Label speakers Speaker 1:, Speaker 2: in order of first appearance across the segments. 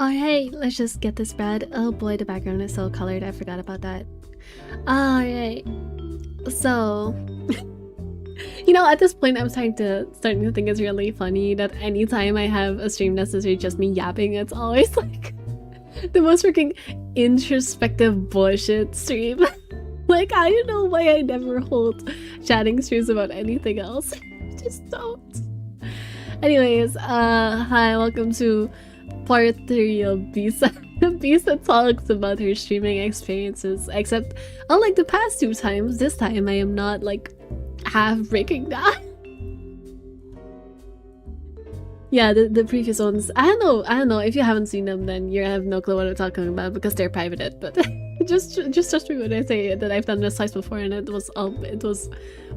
Speaker 1: Alright, let's just get this bread. Oh boy, the background is so colored. I forgot about that. Alright. So, at this point, I'm starting to think it's really funny that anytime I have a stream that's just me yapping, it's always like the most freaking introspective bullshit stream. Like, I don't know why I never hold chatting streams about anything else. Just don't. Anyways, hi, welcome to part 3 of Bisa. Bisa talks about her streaming experiences, except unlike the past 2 times, this time I am not like half breaking down. Yeah, the previous ones, I don't know, if you haven't seen them then you have no clue what I'm talking about because they're privated, but just trust me when I say that I've done this twice before and it was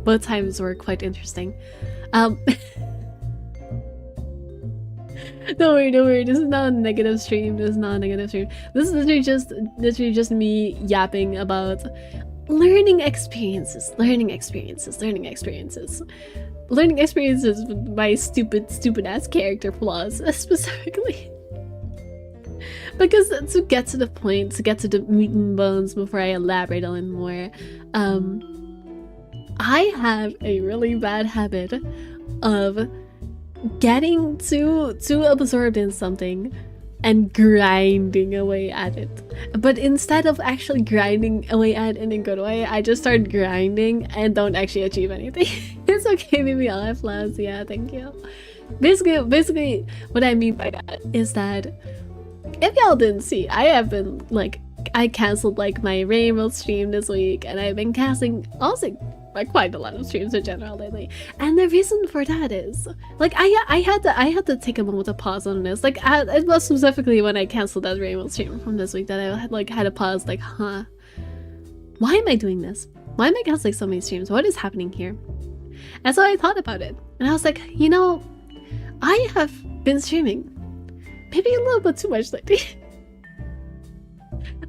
Speaker 1: both times were quite interesting. Don't worry, this is not a negative stream. This is literally just me yapping about learning experiences with my stupid ass character flaws, specifically. Because to get to the point, to get to the meat and bones before I elaborate a little more, I have a really bad habit of getting too absorbed in something and grinding away at it. But instead of actually grinding away at it in a good way, I just start grinding and don't actually achieve anything. It's okay, maybe I'll have flaws. Yeah, thank you. Basically, what I mean by that is that if y'all didn't see, I canceled like my Rainbow stream this week, and I've been canceling also quite a lot of streams in general lately, and the reason for that is like I had to take a moment to pause on this. Like it was specifically when I canceled that Rainbow stream from this week that I had to pause, like, huh, why am I doing this? Why am I canceling so many streams? What is happening here? And so I thought about it, and I was like, I have been streaming maybe a little bit too much lately.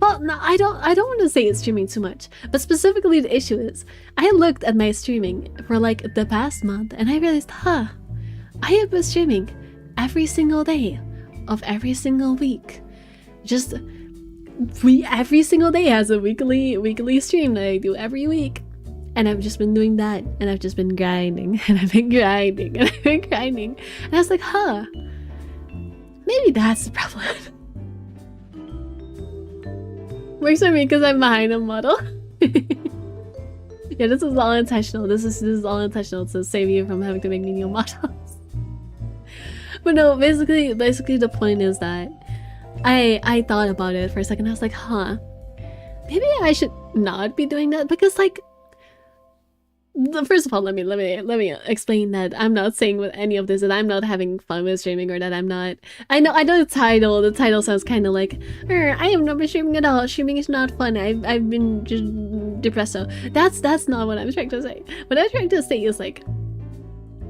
Speaker 1: Well, no, I don't want to say it's streaming too much, but specifically the issue is I looked at my streaming for like the past month and I realized, I have been streaming every single day of every single week. Just every single day has a weekly stream that I do every week. And I've just been doing that, and I've just been grinding, and I've been grinding, and I've been grinding. And I was like, maybe that's the problem. Works for me because I'm behind a model. Yeah, this is all intentional. This is all intentional to save you from having to make me new models. But no, basically the point is that I thought about it for a second. I was like, maybe I should not be doing that, because like, first of all, let me explain that I'm not saying with any of this that I'm not having fun with streaming, or that I'm not. I know the title sounds kind of like, I have not been streaming at all. Streaming is not fun. I've been just depressed. So that's not what I'm trying to say. What I'm trying to say is like,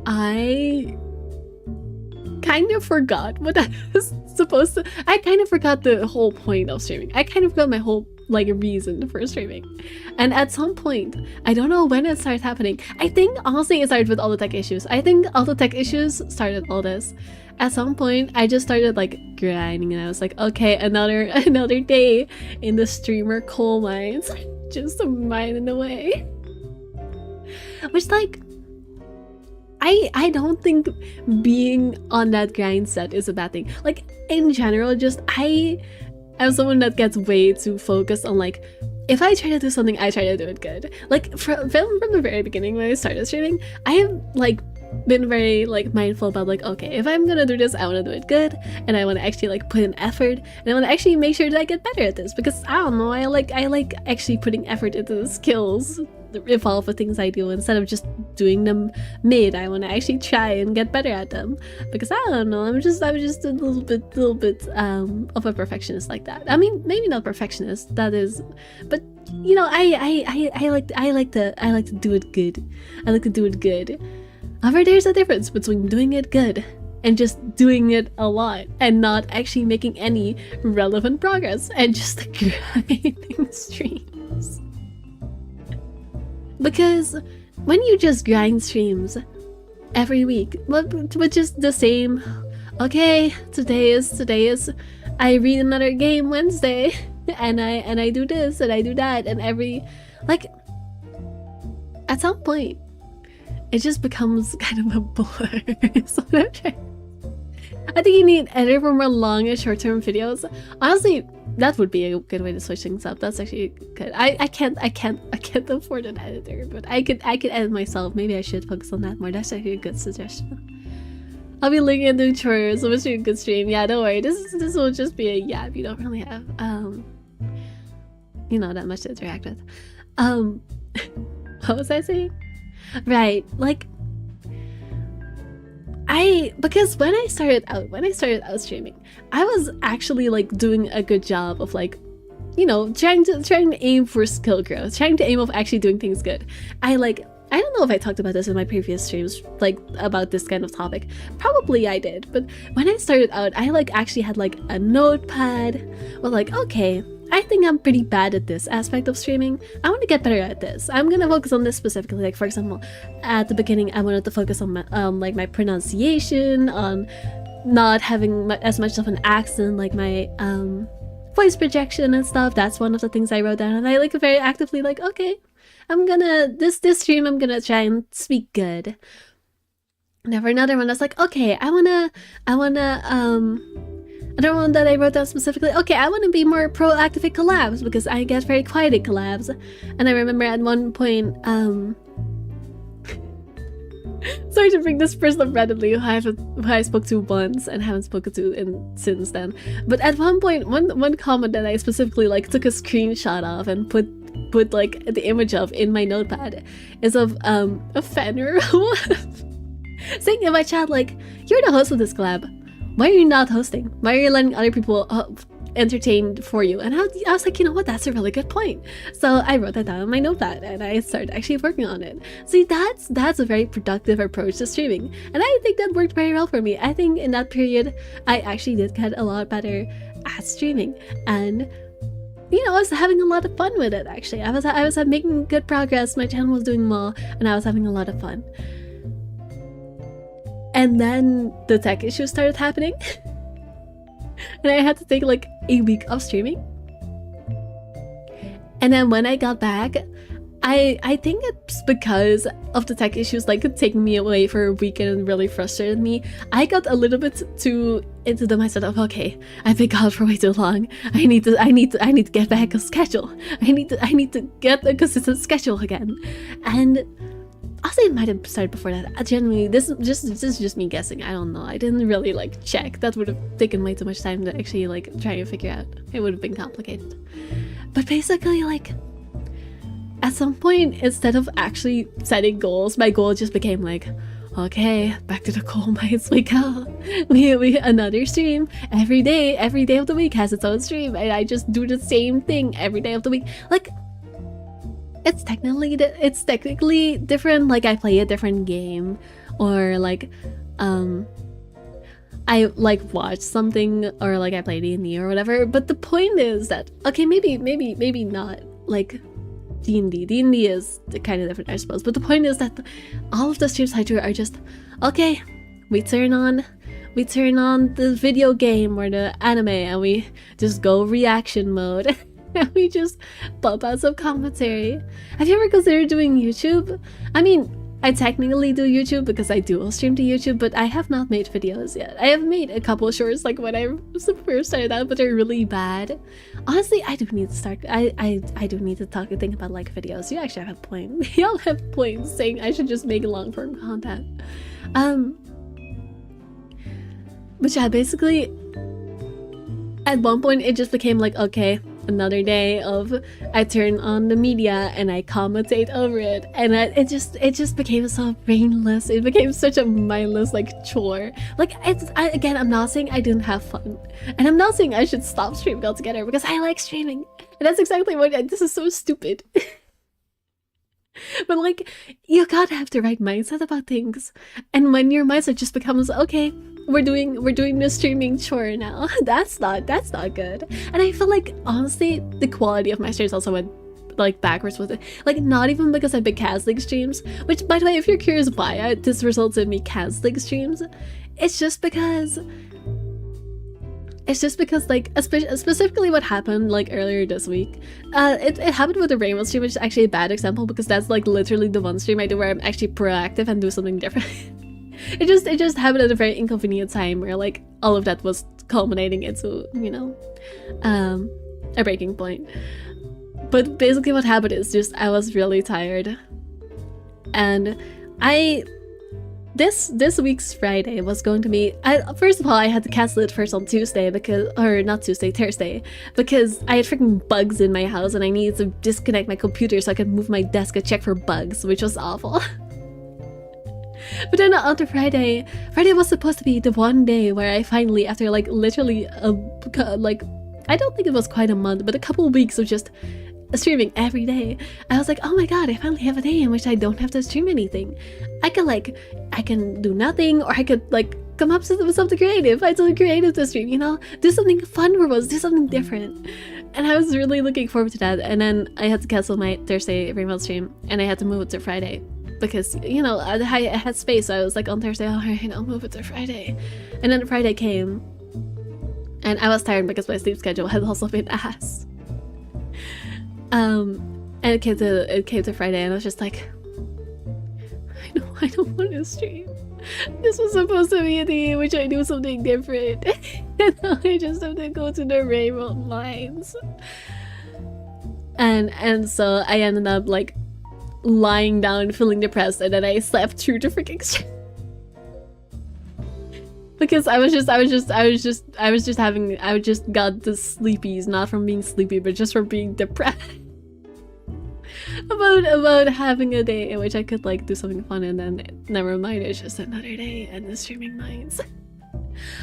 Speaker 1: I kind of forgot what I was supposed to. I kind of forgot the whole point of streaming. I kind of forgot my whole reason for streaming. And at some point, I don't know when it started happening. I think honestly it started with all the tech issues. I think all the tech issues started all this. At some point, I just started like grinding, and I was like, okay, another day in the streamer coal mines, just mining away. Which, like, I don't think being on that grind set is a bad thing. Like, in general, just I'm someone that gets way too focused on, like, if I try to do something, I try to do it good. Like, from the very beginning when I started streaming, I have like been very like mindful about like, okay, if I'm gonna do this, I want to do it good, and I want to actually like put in effort, and I want to actually make sure that I get better at this, because I don't know, I like actually putting effort into the skills involved with things I do, instead of just doing them mid. I want to actually try and get better at them, because I don't know, I'm just a little bit of a perfectionist like that. I mean, maybe not perfectionist, that is, but I like to do it good. I like to do it good. However, there's a difference between doing it good and just doing it a lot and not actually making any relevant progress and just grinding streams. Because when you just grind streams every week, but just the same, okay, today is I read another game Wednesday, and I do this and I do that, and every like at some point it just becomes kind of a blur. So I think you need either more long and short-term videos. Honestly, that would be a good way to switch things up. That's actually good. I can't afford an editor, but I could edit myself. Maybe I should focus on that more. That's actually a good suggestion. I'll be looking at new chores. So much a good stream. Yeah, don't worry. This will just be a yap. You don't really have you know, that much to interact with. What was I saying? Right, like because when I started out streaming, I was actually like doing a good job of like, you know, trying to aim for skill growth, trying to aim of actually doing things good. I don't know if I talked about this in my previous streams, like about this kind of topic. Probably I did, but when I started out, I like actually had like a notepad. Well, like, okay, I think I'm pretty bad at this aspect of streaming. I want to get better at this. I'm gonna focus on this specifically. Like, for example, at the beginning, I wanted to focus on my, like my pronunciation, on not having as much of an accent, like my voice projection and stuff. That's one of the things I wrote down, and I like very actively like, okay, I'm gonna this stream I'm gonna try and speak good. Never another one that's like, okay, I wanna another one that I wrote down specifically, okay, I want to be more proactive in collabs because I get very quiet in collabs. And I remember at one point, sorry to bring this person up randomly who I spoke to once and haven't spoken to since then. But at one point, one comment that I specifically like took a screenshot of and put like the image of in my notepad is of a Fenrir saying in my chat like, you're the host of this collab. Why are you not hosting? Why are you letting other people entertain for you? And I was like, you know what? That's a really good point. So I wrote that down in my notepad and I started actually working on it. See, that's a very productive approach to streaming. And I think that worked very well for me. I think in that period, I actually did get a lot better at streaming. And you know, I was having a lot of fun with it, actually. I was making good progress. My channel was doing well and I was having a lot of fun. And then the tech issues started happening and I had to take like a week of streaming. And then when I got back, I think it's because of the tech issues like taking me away for a week and really frustrated me. I got a little bit too into the mindset of, okay, I've been gone for way too long. I need to get back a schedule. I need to get a consistent schedule again. And also, it might have started before that. Genuinely, this is just me guessing. I don't know. I didn't really like check. That would have taken way too much time to actually like try and figure out. It would have been complicated. But basically, like at some point, instead of actually setting goals, my goal just became like, okay, back to the coal mines we go. We another stream every day. Every day of the week has its own stream, and I just do the same thing every day of the week. Like, it's technically different. Like I play a different game, or like I like watch something, or like I play D&D or whatever. But the point is that, okay, maybe not like D&D. D&D is kind of different, I suppose. But the point is that all of the streams I do are just, okay, we turn on the video game or the anime and we just go reaction mode. And we just pump out some commentary. Have you ever considered doing YouTube? I mean, I technically do YouTube because I do stream to YouTube, but I have not made videos yet. I have made a couple of shorts like when I first started out, but they're really bad. Honestly, I do need to start. I do need to think about like videos. You actually have a point. Y'all have points saying I should just make long form content. But yeah, basically, at one point it just became like, okay, another day of I turn on the media and I commentate over it, and it just became so brainless. It became such a mindless like chore. Like again, I'm not saying I didn't have fun, and I'm not saying I should stop streaming altogether because I like streaming, and that's exactly what this is so stupid. But like, you gotta have the right mindset about things, and when your mindset just becomes, okay, we're doing the streaming chore now, that's not good. And I feel like honestly the quality of my streams also went like backwards with it. Like, not even because I've been canceling streams, which by the way, if you're curious why this results in me canceling streams, it's just because it's just because like specifically what happened like earlier this week, it happened with the rainbow stream, which is actually a bad example because that's like literally the one stream I do where I'm actually proactive and do something different. it just happened at a very inconvenient time where like all of that was culminating into, you know, a breaking point. But basically what happened is just I was really tired, and this week's Friday was going to be, first of all, I had to cancel it first on Tuesday because, or not Tuesday, Thursday, because I had freaking bugs in my house and I needed to disconnect my computer so I could move my desk and check for bugs, which was awful. But then on to Friday was supposed to be the one day where I finally, after like literally like, I don't think it was quite a month, but a couple of weeks of just streaming every day, I was like, oh my god, I finally have a day in which I don't have to stream anything. I can do nothing, or I could like come up with something creative, find something creative to stream, you know, do something fun for once, do something different. And I was really looking forward to that. And then I had to cancel my Thursday remote stream and I had to move it to Friday because, you know, I had space. So I was like on Thursday, all right, I'll move it to Friday. And then Friday came and I was tired because my sleep schedule had also been ass. And it came to Friday and I was just like, I don't want to stream. This was supposed to be a day in which I do something different. And now I just have to go to the rainbow mines. And so I ended up like lying down feeling depressed, and then I slept through the freaking stream. Because I just got the sleepies, not from being sleepy, but just from being depressed. about having a day in which I could like do something fun, and then never mind, it's just another day and the streaming minds.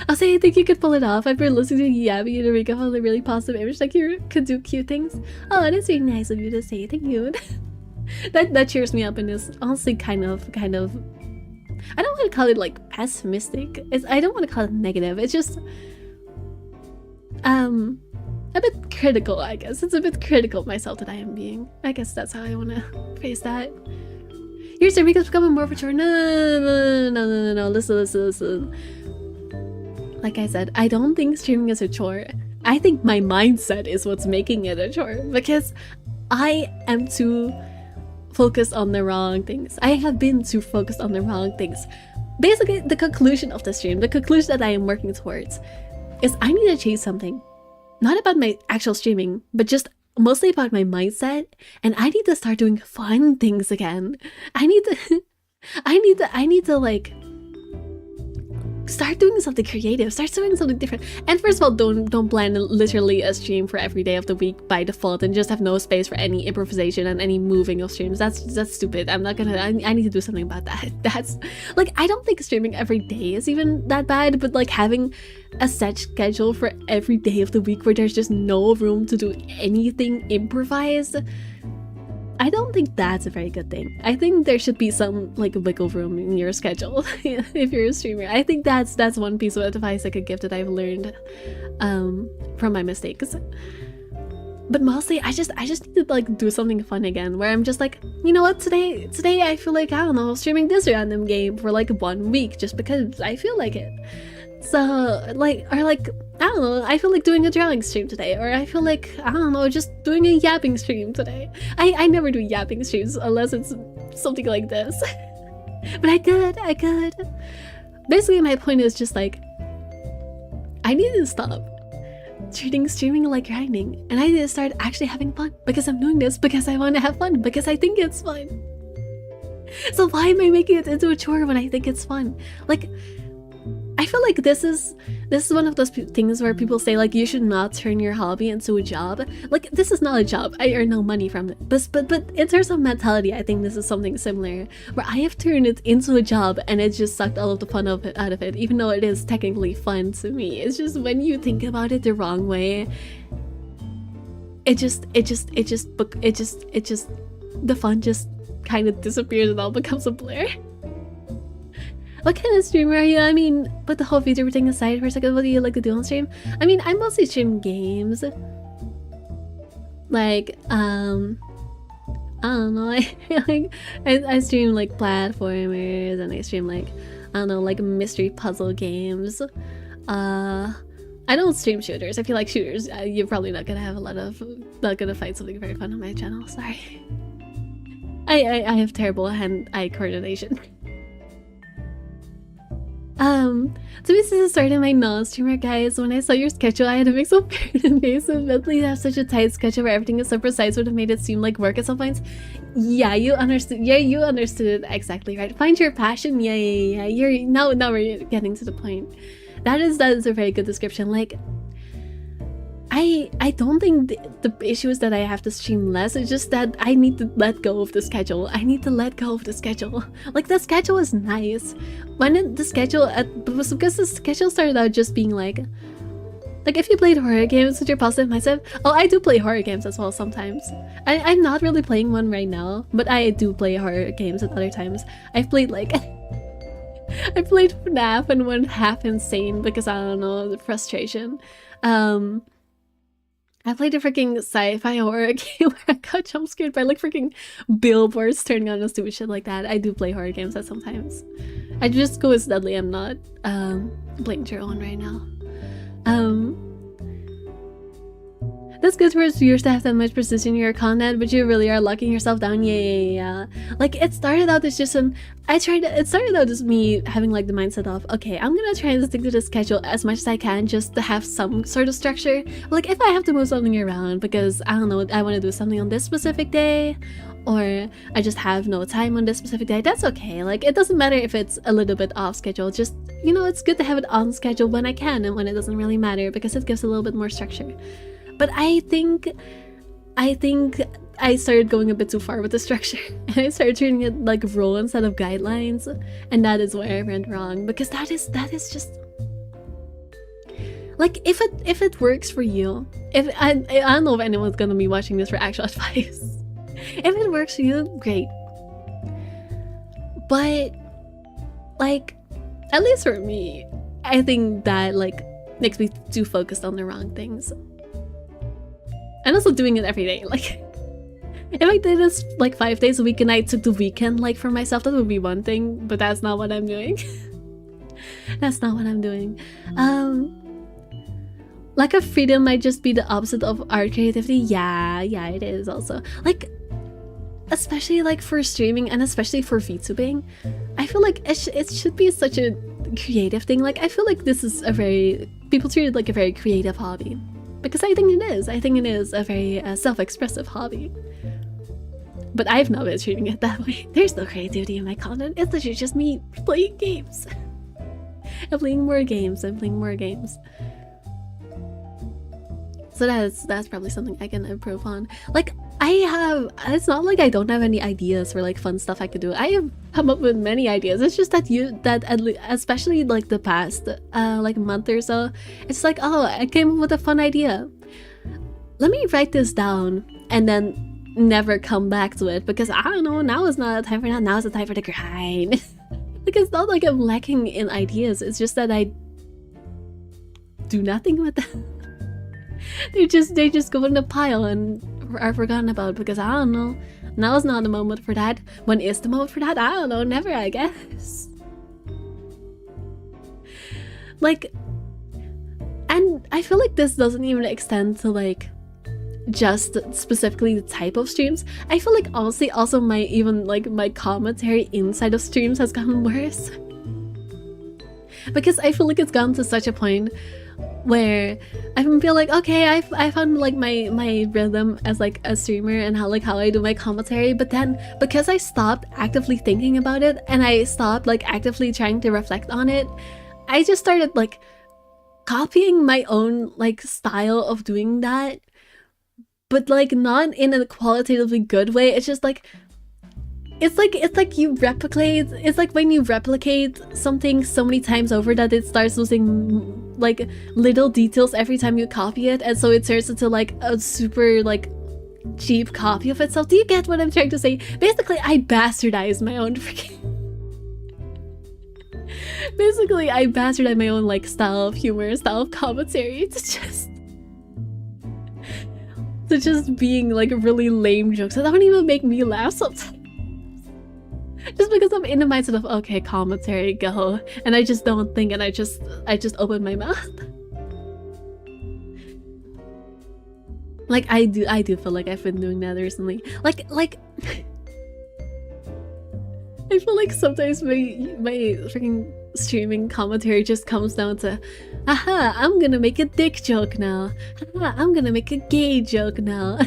Speaker 1: I'll say I think you could pull it off. I've been listening to Yabby and Eureka have a really positive image, like you could do cute things. Oh, that's really nice of you to say, thank you. that cheers me up and is honestly kind of I don't want to call it like pessimistic. I don't want to call it negative. It's just a bit critical, I guess. It's a bit critical of myself that I am being. I guess that's how I want to phrase that. Your streaming is becoming more mature. No. Listen. Like I said, I don't think streaming is a chore. I think my mindset is what's making it a chore because I am too focused on the wrong things. I have been too focused on the wrong things. Basically, the conclusion of the stream, the conclusion that I am working towards is I need to change something. Not about my actual streaming, but just mostly about my mindset, and I need to start doing fun things again. I need to like start doing something creative, start doing something different. And first of all, don't plan literally a stream for every day of the week by default and just have no space for any improvisation and any moving of streams. That's stupid. I'm not gonna. I need to do something about that. That's like, I don't think streaming every day is even that bad, but like having a set schedule for every day of the week where there's just no room to do anything improvised, I don't think that's a very good thing. I think there should be some like wiggle room in your schedule if you're a streamer. I think that's one piece of advice I could give that I've learned from my mistakes. But mostly I just need to like do something fun again, where I'm just like, you know what, today I feel like, I don't know, streaming this random game for like 1 week just because I feel like it. So like, or like, I don't know, I feel like doing a drawing stream today, or I feel like, I don't know, just doing a yapping stream today. I never do yapping streams unless it's something like this. But I could. Basically my point is just like, I need to stop treating streaming like grinding, and I need to start actually having fun, because I'm doing this because I want to have fun, because I think it's fun. So why am I making it into a chore when I think it's fun? Like, I feel like this is one of those things where people say like, you should not turn your hobby into a job. Like, this is not a job. I earn no money from it. But in terms of mentality, I think this is something similar, where I have turned it into a job and it just sucked all of the fun out of it, even though it is technically fun to me. It's just when you think about it the wrong way, it just the fun just kind of disappears and all becomes a blur. What kind of streamer are you? I mean, put the whole VTuber thing aside for a second, what do you like to do on stream? I mean, I mostly stream games. Like, I don't know, I stream like platformers, and I stream like, I don't know, like mystery puzzle games. I don't stream shooters. If you like shooters, you're probably not gonna have not gonna find something very fun on my channel. Sorry. I have terrible hand-eye coordination. So this is the start of my non-streamer, guys. When I saw your schedule, I had to make so weird and invasive. Mentally have such a tight schedule where everything is so precise would have made it seem like work at some points. Yeah, you understood. Yeah, you understood it exactly right. Find your passion. Yeah. You're now we're getting to the point. That is a very good description. Like, I don't think the issue is that I have to stream less. It's just that I need to let go of the schedule. I need to let go of the schedule. Like, the schedule is nice. Because the schedule started out just being like if you played horror games with your positive mindset. Oh, I do play horror games as well sometimes. I'm not really playing one right now, but I do play horror games at other times. I've played like I played FNAF and went half insane because I don't know, the frustration. I played a freaking sci-fi horror game where I got jump scared by like freaking billboards turning on and stupid shit like that. I do play horror games at sometimes. I just coincidentally am not playing Zero One right now. That's good for viewers to have that much precision in your content, but you really are locking yourself down. Yeah. Like, it started out as just it started out as me having like the mindset of, okay, I'm gonna try and stick to the schedule as much as I can just to have some sort of structure. Like, if I have to move something around because, I don't know, I want to do something on this specific day, or I just have no time on this specific day, that's okay. Like, it doesn't matter if it's a little bit off schedule. Just, you know, it's good to have it on schedule when I can and when it doesn't really matter, because it gives a little bit more structure. But I think I started going a bit too far with the structure, and I started treating it like rule instead of guidelines, and that is where I went wrong. Because that is just like, if it works for you, if I don't know if anyone's gonna be watching this for actual advice. If it works for you, great. But like, at least for me, I think that like makes me too focused on the wrong things. And also doing it every day. Like, if I did this like 5 days a week and I took the weekend like for myself, that would be one thing, but that's not what I'm doing. That's not what I'm doing. Lack of freedom might just be the opposite of art creativity. Yeah, it is also. Like, especially like for streaming and especially for VTubing, I feel like it should be such a creative thing. Like, I feel like this is people treat it like a very creative hobby. Because I think it is. I think it is a very self-expressive hobby. But I've not been treating it that way. There's no creativity in my content. It's literally just me playing games. I'm playing more games. So that's probably something I can improve on. Like, it's not like I don't have any ideas for like fun stuff I could do. I have come up with many ideas. It's just that especially like the past like month or so, it's like, oh, I came up with a fun idea. Let me write this down and then never come back to it, because I don't know, now is not the time for that. Now is the time for the grind. Like, it's not like I'm lacking in ideas. It's just that I do nothing with them. They just go in the pile and are forgotten about, because I don't know. Now is not the moment for that. When is the moment for that? I don't know. Never, I guess. Like, and I feel like this doesn't even extend to like just specifically the type of streams. I feel like honestly also my commentary inside of streams has gotten worse. Because I feel like it's gotten to such a point where I feel like, okay, I found like my rhythm as like a streamer and how I do my commentary, but then because I stopped actively thinking about it and I stopped like actively trying to reflect on it, I just started like copying my own like style of doing that, but like not in a qualitatively good way. It's just like it's like you replicate. It's like when you replicate something so many times over that it starts losing like little details every time you copy it, and so it turns into like a super like cheap copy of itself. Do you get what I'm trying to say? Basically, I bastardized my own freaking. Basically, I bastardized my own like style of humor, style of commentary to just being like really lame jokes that don't even make me laugh sometimes. Just because I'm in the mindset of, okay, commentary, go, and I just don't think, and I just open my mouth. Like I do feel like I've been doing that recently. Like I feel like sometimes my freaking streaming commentary just comes down to, aha, I'm gonna make a dick joke now. Aha, I'm gonna make a gay joke now.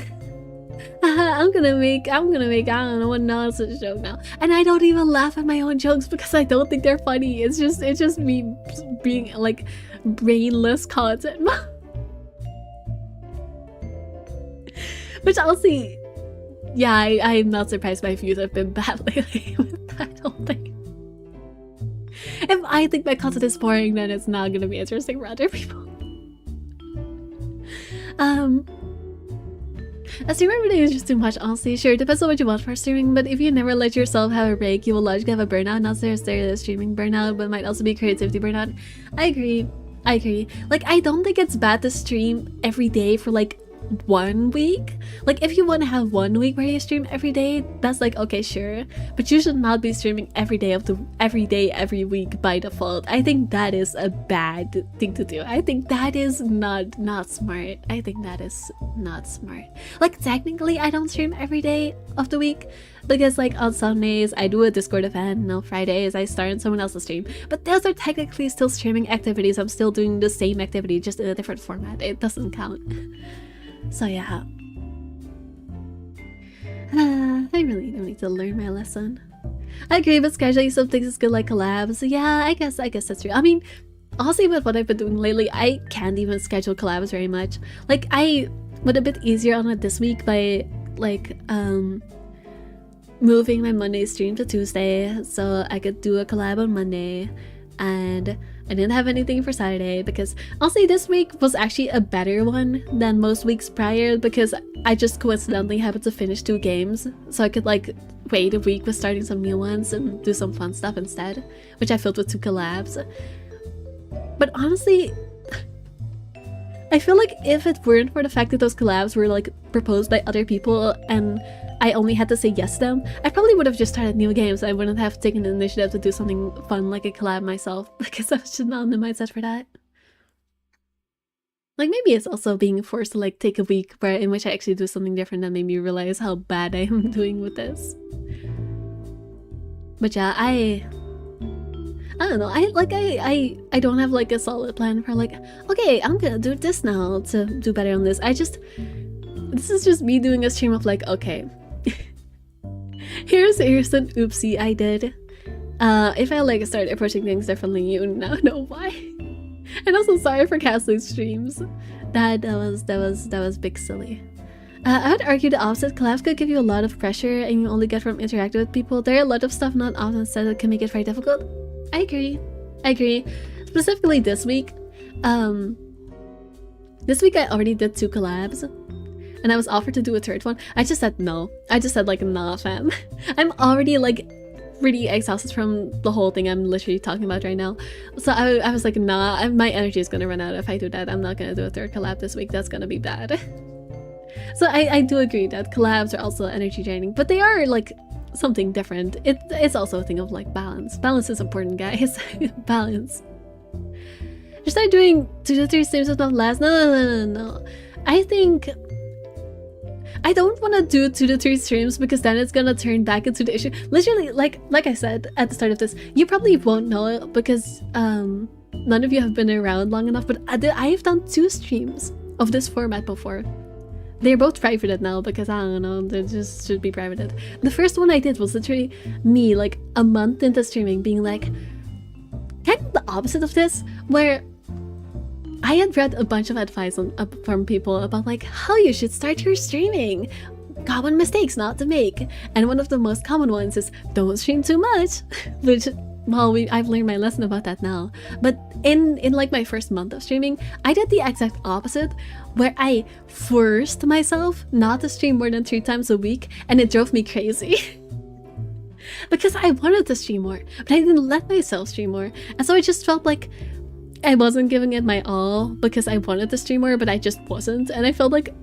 Speaker 1: Aha, I'm gonna make I don't know what nonsense joke now. And I don't even laugh at my own jokes because I don't think they're funny. It's just me being like brainless content. Which I'll see. Yeah, I'm not surprised my views have been bad lately with that whole thing. If I think my content is boring, then it's not gonna be interesting for other people. A stream every day is just too much, honestly. Sure, depends on what you want for streaming, but if you never let yourself have a break, you will logically have a burnout. Not necessarily a streaming burnout, but might also be creativity burnout. I agree. Like, I don't think it's bad to stream every day for like 1 week. Like, if you want to have 1 week where you stream every day, that's like, okay, sure, but you should not be streaming every day every week by default. I think that is a bad thing to do. I think that is not smart. I think that is not smart. Like, technically I don't stream every day of the week because like on Sundays I do a Discord event, and on Fridays I start on someone else's stream, but those are technically still streaming activities. I'm still doing the same activity, just in a different format. It doesn't count. So yeah, I really do need to learn my lesson. I agree, but scheduling some things is good, like collabs. Yeah, I guess that's true. I mean, honestly, with what I've been doing lately, I can't even schedule collabs very much. Like, I went a bit easier on it this week by like moving my Monday stream to Tuesday, so I could do a collab on Monday, and I didn't have anything for Saturday because honestly this week was actually a better one than most weeks prior because I just coincidentally happened to finish 2 games, so I could like wait a week with starting some new ones and do some fun stuff instead, which I filled with 2 collabs. But honestly, I feel like if it weren't for the fact that those collabs were like proposed by other people and I only had to say yes to them, I probably would have just started new games. I wouldn't have taken the initiative to do something fun like a collab myself because I was just not in the mindset for that. Like, maybe it's also being forced to like take a week in which I actually do something different that made me realize how bad I am doing with this. But yeah, I don't know. I don't have like a solid plan for like, okay, I'm gonna do this now to do better on this. This is just me doing a stream of like, okay, here's an oopsie I did. If I like start approaching things differently, you now know why. And also sorry for canceling streams. That was big silly. I would argue the opposite. Collabs could give you a lot of pressure and you only get from interacting with people. There are a lot of stuff not often said that can make it very difficult. I agree. Specifically this week. This week I already did 2 collabs. And I was offered to do a 3rd one. I just said no. I just said like, nah fam. I'm already like really exhausted from the whole thing I'm literally talking about right now. So I was like, nah, my energy is gonna run out if I do that. I'm not gonna do a 3rd collab this week. That's gonna be bad. So I do agree that collabs are also energy draining, but they are like something different. It's also a thing of like balance. Balance is important, guys. Balance. Just start doing 2 to 3 streams with not last. No. I think I don't want to do 2 to 3 streams because then it's gonna turn back into the issue. Literally, like I said at the start of this, you probably won't know it because none of you have been around long enough, but I have done 2 streams of this format before. They're both privated now because I don't know, they just should be privated. The first one I did was literally me like a month into streaming being like kind of the opposite of this, where I had read a bunch of advice from people about like how you should start your streaming, common mistakes not to make, and one of the most common ones is don't stream too much, which, well, I've learned my lesson about that now. But in like my first month of streaming, I did the exact opposite, where I forced myself not to stream more than 3 times a week, and it drove me crazy. Because I wanted to stream more, but I didn't let myself stream more, and so I just felt like I wasn't giving it my all because I wanted to stream more, but I just wasn't, and I felt like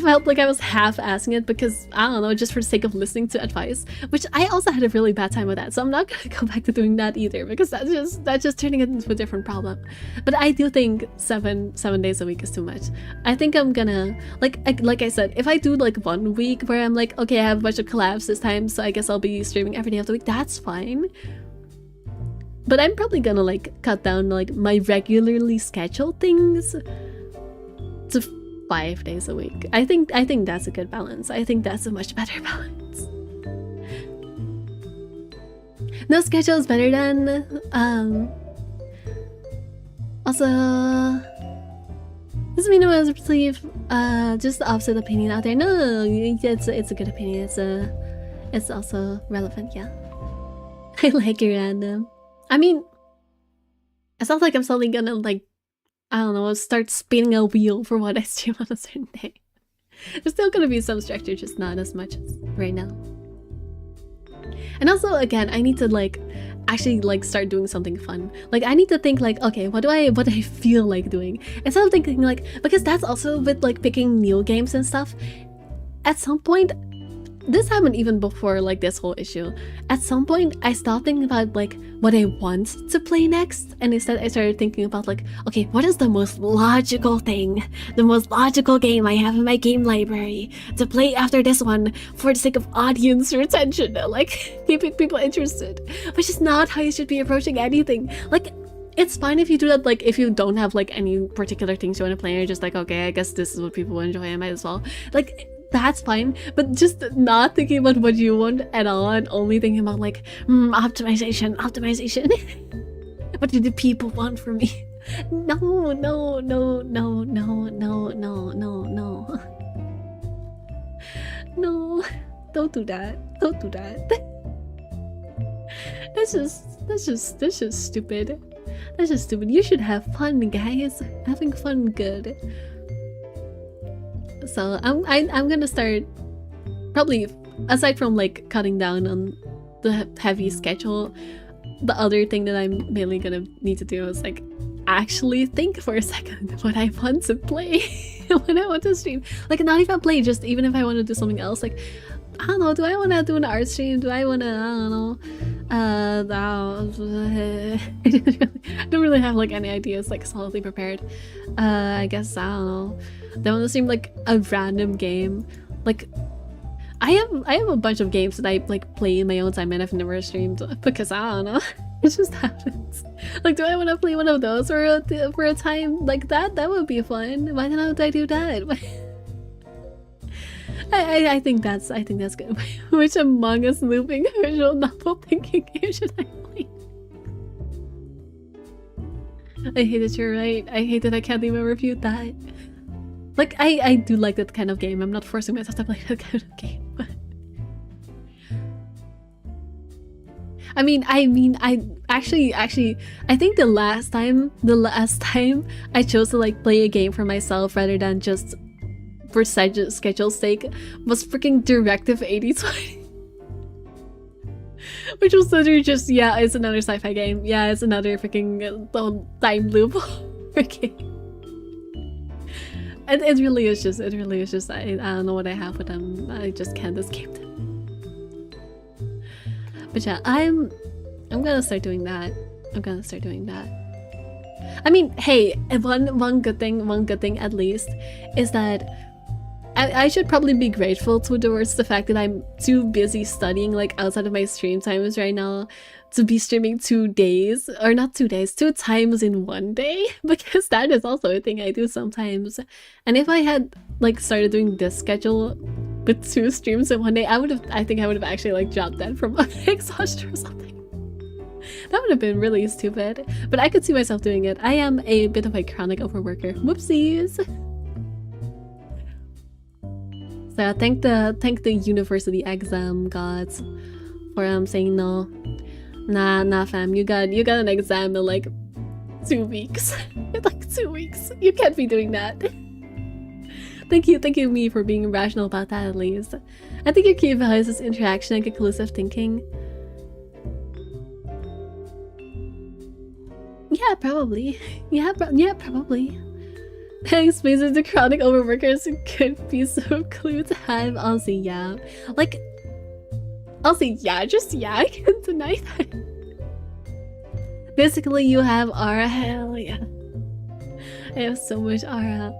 Speaker 1: felt like I was half-assing it because, I don't know, just for the sake of listening to advice, which I also had a really bad time with that, so I'm not gonna go back to doing that either, because that's just turning it into a different problem. But I do think 7 days a week is too much. I think I'm gonna, like I said, if I do like 1 week where I'm like, okay, I have a bunch of collabs this time, so I guess I'll be streaming every day of the week, that's fine. But I'm probably gonna like cut down like my regularly scheduled things to 5 days a week. I think that's a good balance. I think that's a much better balance. No schedule is better than also doesn't mean I was believe just the opposite opinion out there. No, it's a good opinion. It's also relevant, yeah. I like it random. I mean, it's not like I'm suddenly gonna like, I don't know, start spinning a wheel for what I stream on a certain day. There's still gonna be some structure, just not as much as right now. And also, again, I need to like actually like start doing something fun. Like I need to think like, okay, what do I feel like doing? Instead of thinking like, because that's also with like picking new games and stuff. At some point, this happened even before like this whole issue. At some point, I stopped thinking about like what I want to play next, and instead I started thinking about like, okay, what is the most logical thing, the most logical game I have in my game library to play after this one for the sake of audience retention, like keeping people interested, which is not how you should be approaching anything. Like, it's fine if you do that, like if you don't have like any particular things you want to play, and you're just like, okay, I guess this is what people enjoy, I might as well. Like, that's fine, but just not thinking about what you want at all and only thinking about like optimization. What do the people want from me? No, don't do that. That's just stupid. That's just stupid. You should have fun, guys. Having fun, good. So I'm gonna start, probably aside from like cutting down on the heavy schedule, the other thing that I'm mainly gonna need to do is like actually think for a second what I want to play when I want to stream. Like, not even play, just even if I want to do something else, like, I don't know, do I want to do an art stream? Do I want to, I don't know, I don't really have like any ideas like solidly prepared. I guess, I don't know, that one seemed like a random game. Like, I have a bunch of games that I like play in my own time and I've never streamed because I don't know. It just happens. Like, do I want to play one of those for a time like that? That would be fun. Why don't I do that? I think that's good. Which Among Us looping visual novel thinking game should I play? I hate that you're right. I hate that I can't even refute that. Like, I do like that kind of game. I'm not forcing myself to play that kind of game. But I actually I think the last time I chose to like play a game for myself rather than just for schedule's sake was freaking Directive 8020. Which was literally just, yeah, it's another sci-fi game. Yeah, it's another freaking time loop game. And it really is just I don't know what I have with them. I just can't escape them. But yeah, I'm gonna start doing that. I mean, hey, one good thing at least is that I should probably be grateful towards the fact that I'm too busy studying like outside of my stream times right now to be streaming 2 days, or not 2 days, 2 times in 1 day, because that is also a thing I do sometimes. And if I had like started doing this schedule with 2 streams in 1 day, I think I would have actually like dropped that from exhaustion or something. That would have been really stupid, but I could see myself doing it. I am a bit of a chronic overworker. Whoopsies. So thank the university exam gods for saying no. Nah fam, you got an exam in like 2 weeks. Like 2 weeks. You can't be doing that. Thank you me for being rational about that at least. I think your key values is interaction and conclusive thinking. Yeah, probably. Yeah, probably. Explains that the chronic overworkers could be so clue to have. Honestly, yeah. Like, honestly, yeah, just yeah, I can't deny that. Basically, you have aura. Hell yeah. I have so much aura.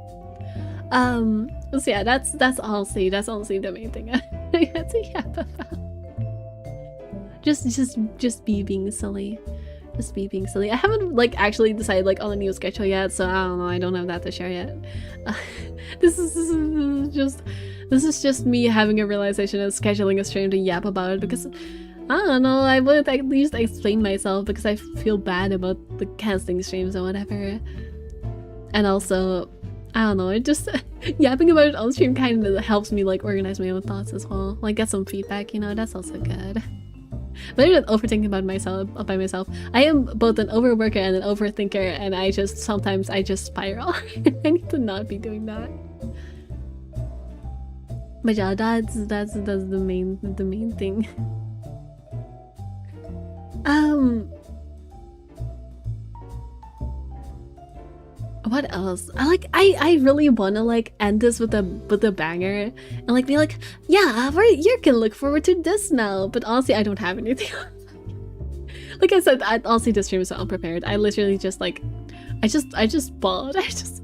Speaker 1: So yeah, that's honestly the main thing I had to yap about. Just being silly. Just being silly. I haven't like actually decided like on a new schedule yet, so I don't know. I don't have that to share yet. This is just me having a realization of scheduling a stream to yap about it because I don't know. I would at least explain myself because I feel bad about the casting streams or whatever. And also, I don't know. It just yapping about it on stream kind of helps me like organize my own thoughts as well. Like get some feedback, you know. That's also good. But I'm not overthinking about myself by myself. I am both an overworker and an overthinker, and sometimes I just spiral. I need to not be doing that. But yeah, that's the main thing. What else? I really wanna like end this with a banger and like be like, yeah, you can look forward to this now. But honestly, I don't have anything. Like I said, honestly this stream is so unprepared. I literally just like I just bawled. I just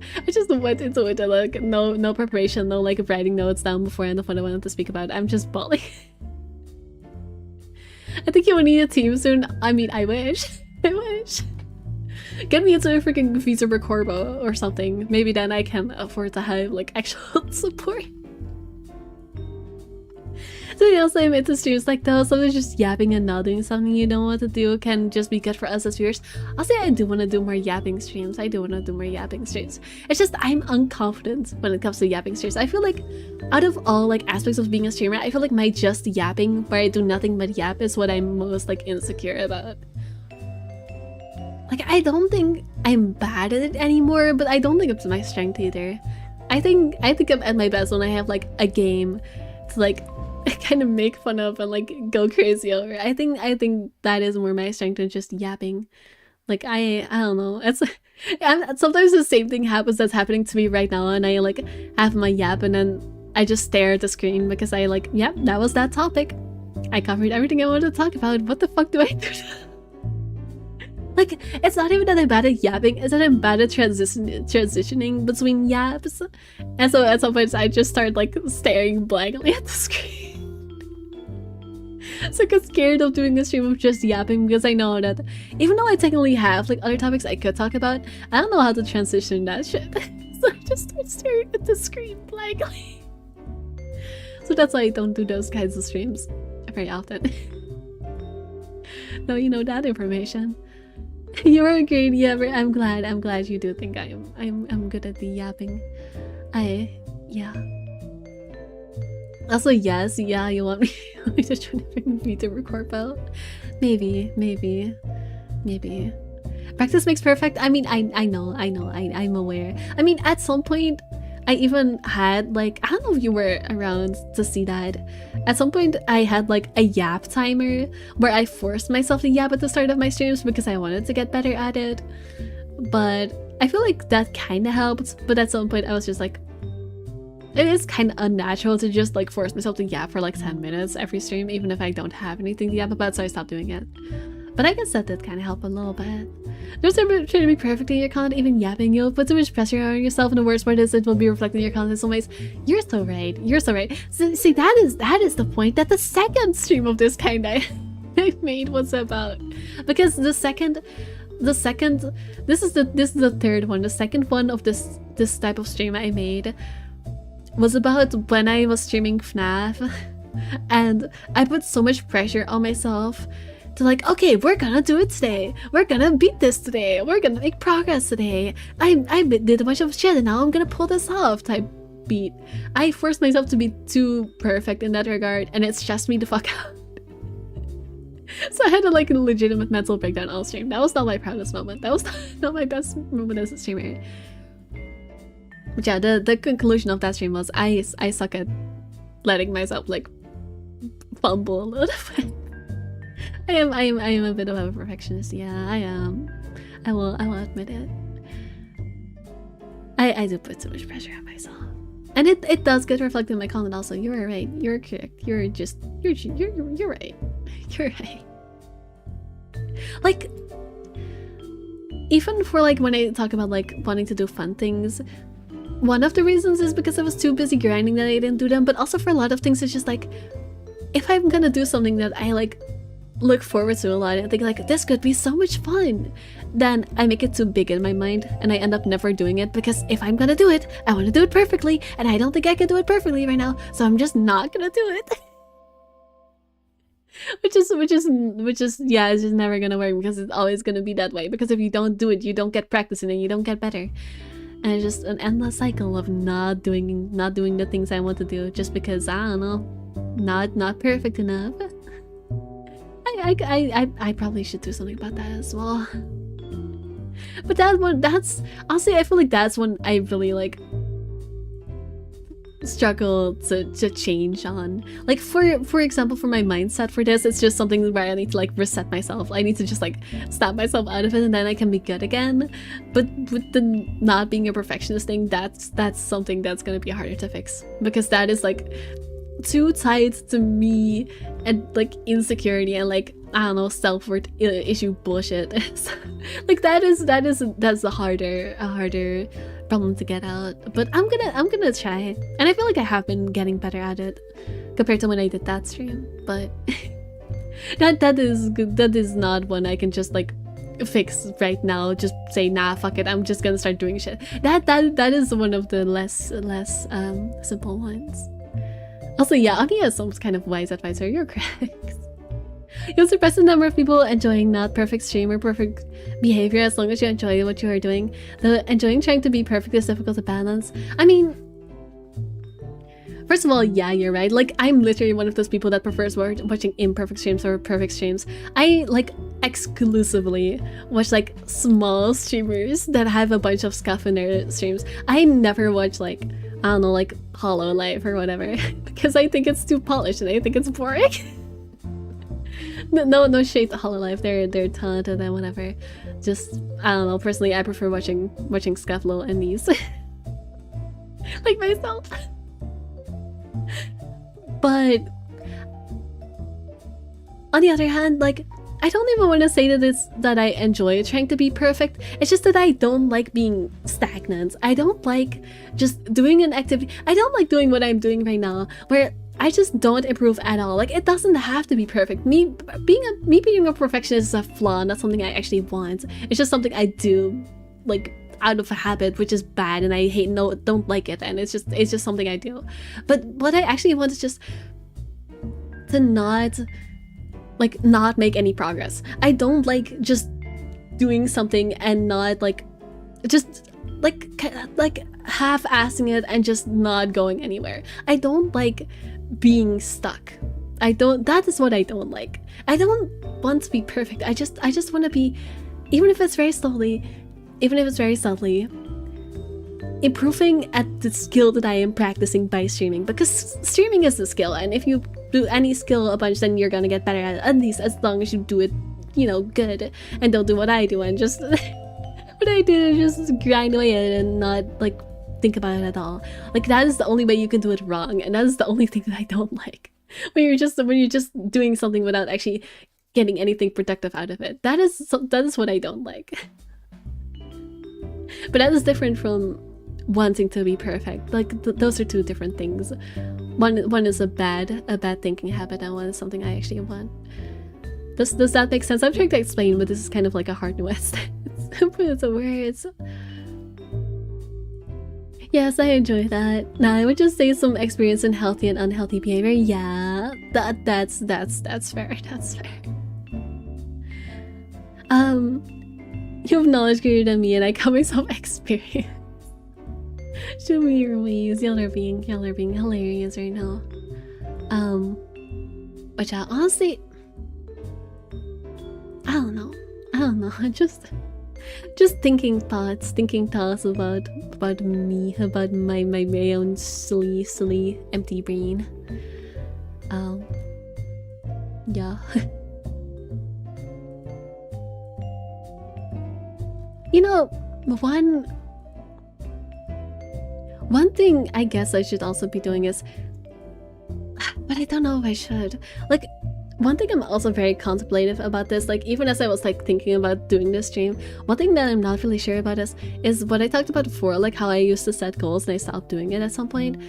Speaker 1: went into it and like no preparation, no like writing notes down beforehand of what I wanted to speak about. I'm just bawling. I think you will need a team soon. I mean, I wish. I wish. Get me into a freaking 𝖼🧧 or something. Maybe then I can afford to have like actual support. So yeah, also I'm into streams like those. Sometimes just yapping and nodding something you don't want to do can just be good for us as viewers. I'll say I do want to do more yapping streams. It's just I'm unconfident when it comes to yapping streams. I feel like out of all like aspects of being a streamer, I feel like my just yapping where I do nothing but yap is what I'm most like insecure about. Like I don't think I'm bad at it anymore, but I don't think it's my strength either. I think I'm at my best when I have like a game to like kind of make fun of and like go crazy over. I think that is more my strength than just yapping. Like I don't know. It's sometimes the same thing happens that's happening to me right now, and I like have my yap and then I just stare at the screen because I like, yep, that was that topic. I covered everything I wanted to talk about. What the fuck do I do? Like, it's not even that I'm bad at yapping, it's that I'm bad at transitioning between yaps. And so at some points I just start like staring blankly at the screen. So I get scared of doing a stream of just yapping because I know that even though I technically have like other topics I could talk about, I don't know how to transition that shit. So I just start staring at the screen blankly. So that's why I don't do those kinds of streams very often. Now you know that information. You are a great yapper. I'm glad you do think I'm good at the yapping. Yeah. Also, yes, yeah, you want me to try to bring me to 𝖼🧧 Maybe. Practice makes perfect. I mean, I know, I'm aware. I mean, at some point, I even had like, I don't know if you were around to see that. At some point, I had like a yap timer where I forced myself to yap at the start of my streams because I wanted to get better at it. But I feel like that kind of helped. But at some point, I was just like, it is kind of unnatural to just like force myself to yap for like 10 minutes every stream, even if I don't have anything to yap about, so I stopped doing it. But I guess that did kind of help a little bit. There's never trying to be perfect in your content, even yapping. You'll put too much pressure on yourself, and the worst part is it will be reflected in your content in some ways. You're so right. So, see, that is the point that the second stream of this kind I made was about. Because this is the third one. The second one of this type of stream I made was about when I was streaming FNAF, and I put so much pressure on myself to like, okay, we're gonna do it today. We're gonna beat this today. We're gonna make progress today. I did a bunch of shit and now I'm gonna pull this off type beat. I forced myself to be too perfect in that regard, and it stressed me the fuck out. So I had a like a legitimate mental breakdown all stream. That was not my proudest moment. That was not my best moment as a streamer. But yeah, the conclusion of that stream was I suck at letting myself like fumble a little bit. I am a bit of a perfectionist. Yeah, I am. I will admit it. I do put too much pressure on myself. And it does get reflected in my content also. You're right. You're correct. You're right. You're right. Like, even for like when I talk about like wanting to do fun things, one of the reasons is because I was too busy grinding that I didn't do them, but also for a lot of things it's just like, if I'm gonna do something that I like look forward to a lot and think like this could be so much fun, then I make it too big in my mind and I end up never doing it, because if I'm gonna do it, I want to do it perfectly, and I don't think I can do it perfectly right now, so I'm just not gonna do it. which is yeah, it's just never gonna work, because it's always gonna be that way, because if you don't do it, you don't get practicing and you don't get better, and it's just an endless cycle of not doing the things I want to do just because, I don't know, not perfect enough. I probably should do something about that as well. But that's honestly, I feel like that's when I really like struggle to change on. Like for example, for my mindset for this, it's just something where I need to like reset myself. I need to just like snap myself out of it and then I can be good again. But with the not being a perfectionist thing, that's something that's gonna be harder to fix, because that is like too tied to me and like insecurity and like, I don't know, self-worth issue bullshit. Like that's a harder problem to get out. But I'm gonna try it, and I feel like I have been getting better at it compared to when I did that stream. But that is not one I can just like fix right now. Just say, nah, fuck it, I'm just gonna start doing shit. That is one of the less simple ones. Also, yeah, Ani has some kind of wise advisor. You're correct. You'll suppress the number of people enjoying not perfect stream or perfect behavior as long as you enjoy what you are doing. The enjoying trying to be perfect is difficult to balance. I mean, first of all, yeah, you're right. Like, I'm literally one of those people that prefers watching imperfect streams or perfect streams. I like exclusively watch like small streamers that have a bunch of stuff in their streams. I never watch like, I don't know, like Hololive or whatever, because I think it's too polished and I think it's boring. No shade to Hololive, they're talented and whatever. Just, I don't know, personally I prefer watching Scuffalo and these. Like myself. But on the other hand, like, I don't even want to say that I enjoy trying to be perfect. It's just that I don't like being stagnant. I don't like just doing an activity. I don't like doing what I'm doing right now, where I just don't improve at all. Like, it doesn't have to be perfect. Me being a perfectionist is a flaw, not something I actually want. It's just something I do, like, out of a habit, which is bad, and I don't like it, and it's just something I do. But what I actually want is just to not make any progress. I don't like just doing something and not like just like half-assing it and just not going anywhere. I don't like being stuck. That is what I don't like. I don't want to be perfect. I just want to be, even if it's very subtly, improving at the skill that I am practicing by streaming, because streaming is a skill, and if you do any skill a bunch, then you're gonna get better at least as long as you do it, you know, good, and don't do what I do and just what I do is just grind away at it and not like think about it at all. Like, that is the only way you can do it wrong, and that is the only thing that I don't like. When you're just doing something without actually getting anything productive out of it. That is what I don't like. But that is different from wanting to be perfect. Like, those are two different things. One is a bad thinking habit, and one is something I actually want. Does that make sense? I'm trying to explain, but this is kind of like a hard nuance. It's a words. Yes, I enjoy that. Now I would just say some experience in healthy and unhealthy behavior. Yeah, that's fair. That's fair. You have knowledge greater than me, and I come with some experience. Show me your ways. Y'all are being hilarious right now. But yeah, honestly, I don't know. Just thinking thoughts about me, about my own silly empty brain. Yeah. You know, One thing I guess I should also be doing is, but I don't know if I should. Like, one thing I'm also very contemplative about this, like even as I was like thinking about doing this stream, one thing that I'm not really sure about is what I talked about before, like how I used to set goals and I stopped doing it at some point.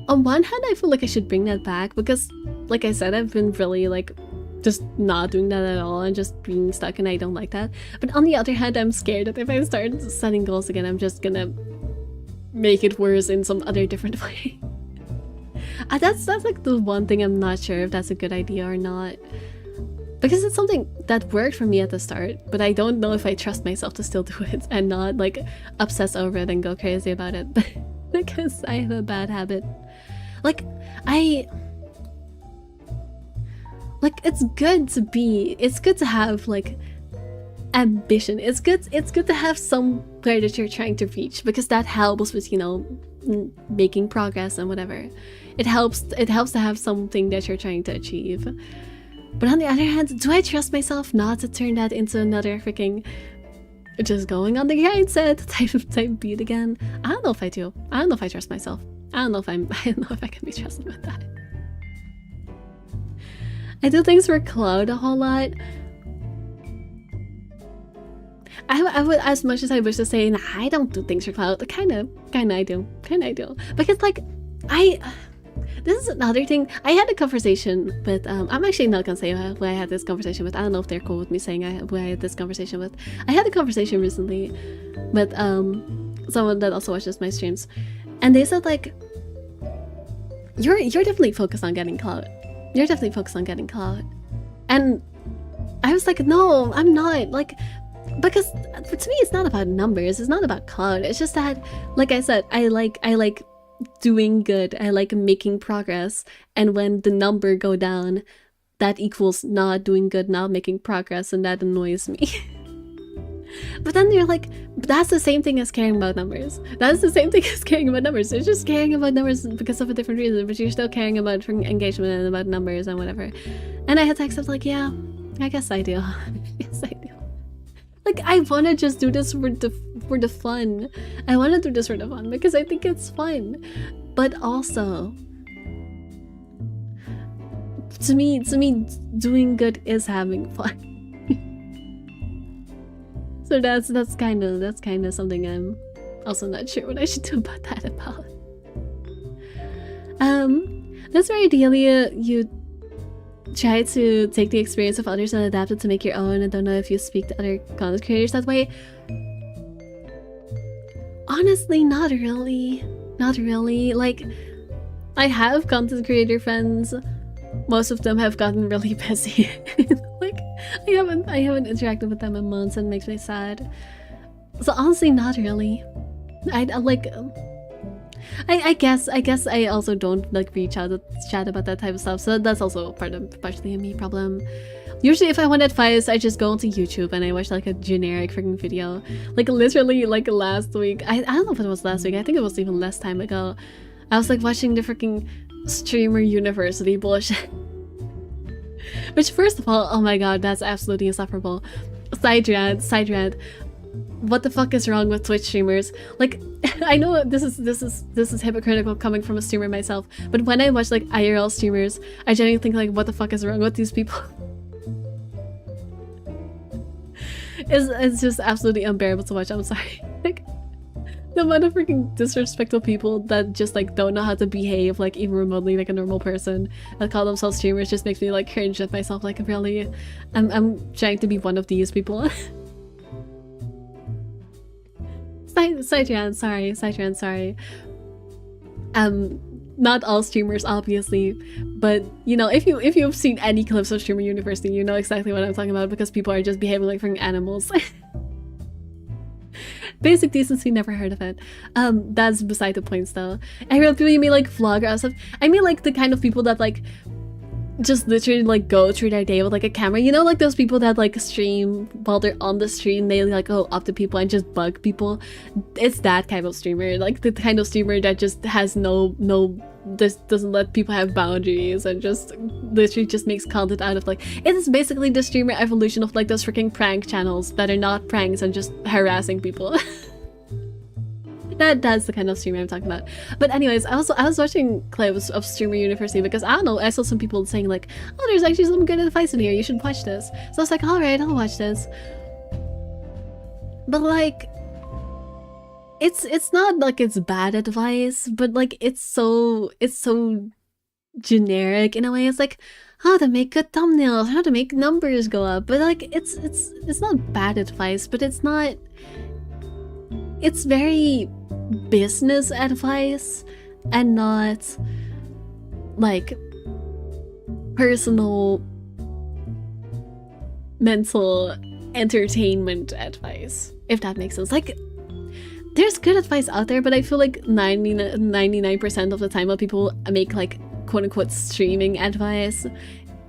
Speaker 1: On one hand, I feel like I should bring that back because, like I said, I've been really like just not doing that at all and just being stuck, and I don't like that. But on the other hand, I'm scared that if I start setting goals again, I'm just gonna make it worse in some other different way. That's like the one thing I'm not sure if that's a good idea or not. Because it's something that worked for me at the start, but I don't know if I trust myself to still do it and not like obsess over it and go crazy about it. Because I have a bad habit. Like, it's good to have like ambition. It's good to have somewhere that you're trying to reach, because that helps with, you know, making progress and whatever. It helps to have something that you're trying to achieve. But on the other hand, do I trust myself not to turn that into another freaking just going on the grind set type beat again? I don't know if I do. I don't know if I trust myself. I don't know if I can be trusted with that. I do things for cloud a whole lot. I would, as much as I wish to say, nah, I don't do things for cloud. Kinda I do. Because like, this is another thing. I had a conversation with, I'm actually not gonna say who I had this conversation with. I don't know if they're cool with me saying who I had this conversation with. I had a conversation recently with someone that also watches my streams, and they said like, you're definitely focused on getting clout. You're definitely focused on getting clout. And I was like, no, I'm not. Like, because to me it's not about numbers, it's not about clout. It's just that, like I said, I like doing good, I like making progress, and when the number go down, that equals not doing good, not making progress, and that annoys me. But then you're like, that's the same thing as caring about numbers. That's the same thing as caring about numbers. You're just caring about numbers because of a different reason, but you're still caring about engagement and about numbers and whatever. And I had to accept like, yeah, I guess I do. Yes, I do. Like, I want to just do this for the fun. I want to do this for the fun because I think it's fun. But also, to me, doing good is having fun. So that's kind of something I'm also not sure what I should do about that about. That's where ideally you try to take the experience of others and adapt it to make your own. I don't know if you speak to other content creators that way. Honestly, not really. Not really. Like, I have content creator friends. Most of them have gotten really busy. Like, I haven't interacted with them in months, and it makes me sad. So honestly, not really. I guess I also don't like reach out to chat about that type of stuff, so that's also partially a me problem. Usually if I want advice, I just go onto YouTube and I watch like a generic freaking video. Like literally like last week, I don't know if it was last week, I think it was even less time ago. I was like watching the freaking streamer university bullshit. Which, first of all, oh my god, that's absolutely insufferable. Side rant. What the fuck is wrong with Twitch streamers? Like, I know this is hypocritical coming from a streamer myself, but when I watch like IRL streamers, I genuinely think like, what the fuck is wrong with these people? It's just absolutely unbearable to watch. I'm sorry. Like, the amount of freaking disrespectful people that just like don't know how to behave like even remotely like a normal person that call themselves streamers just makes me like cringe at myself. Like, really, I'm trying to be one of these people. Side sorry. Not all streamers, obviously, but you know, if you've seen any clips of Streamer University, you know exactly what I'm talking about, because people are just behaving like freaking animals. Basic decency, never heard of it. That's beside the points though. I really mean like vloggers. I mean like the kind of people that like just literally like go through their day with like a camera. You know, like those people that like stream while they're on the stream, they like go up to people and just bug people. It's that kind of streamer, like the kind of streamer that just has doesn't let people have boundaries and just literally just makes content out of like, it is basically the streamer evolution of like those freaking prank channels that are not pranks and just harassing people. That's the kind of streamer I'm talking about. But anyways, I was watching clips of Streamer University because I don't know, I saw some people saying like, oh, there's actually some good advice in here, you should watch this. So I was like, alright, I'll watch this. But like, it's not like it's bad advice, but like it's so generic in a way. It's like how to make good thumbnails, how to make numbers go up, but like it's not bad advice, but it's very business advice and not like personal mental entertainment advice, if that makes sense. Like there's good advice out there, but I feel like 99% of the time when people make like quote-unquote streaming advice,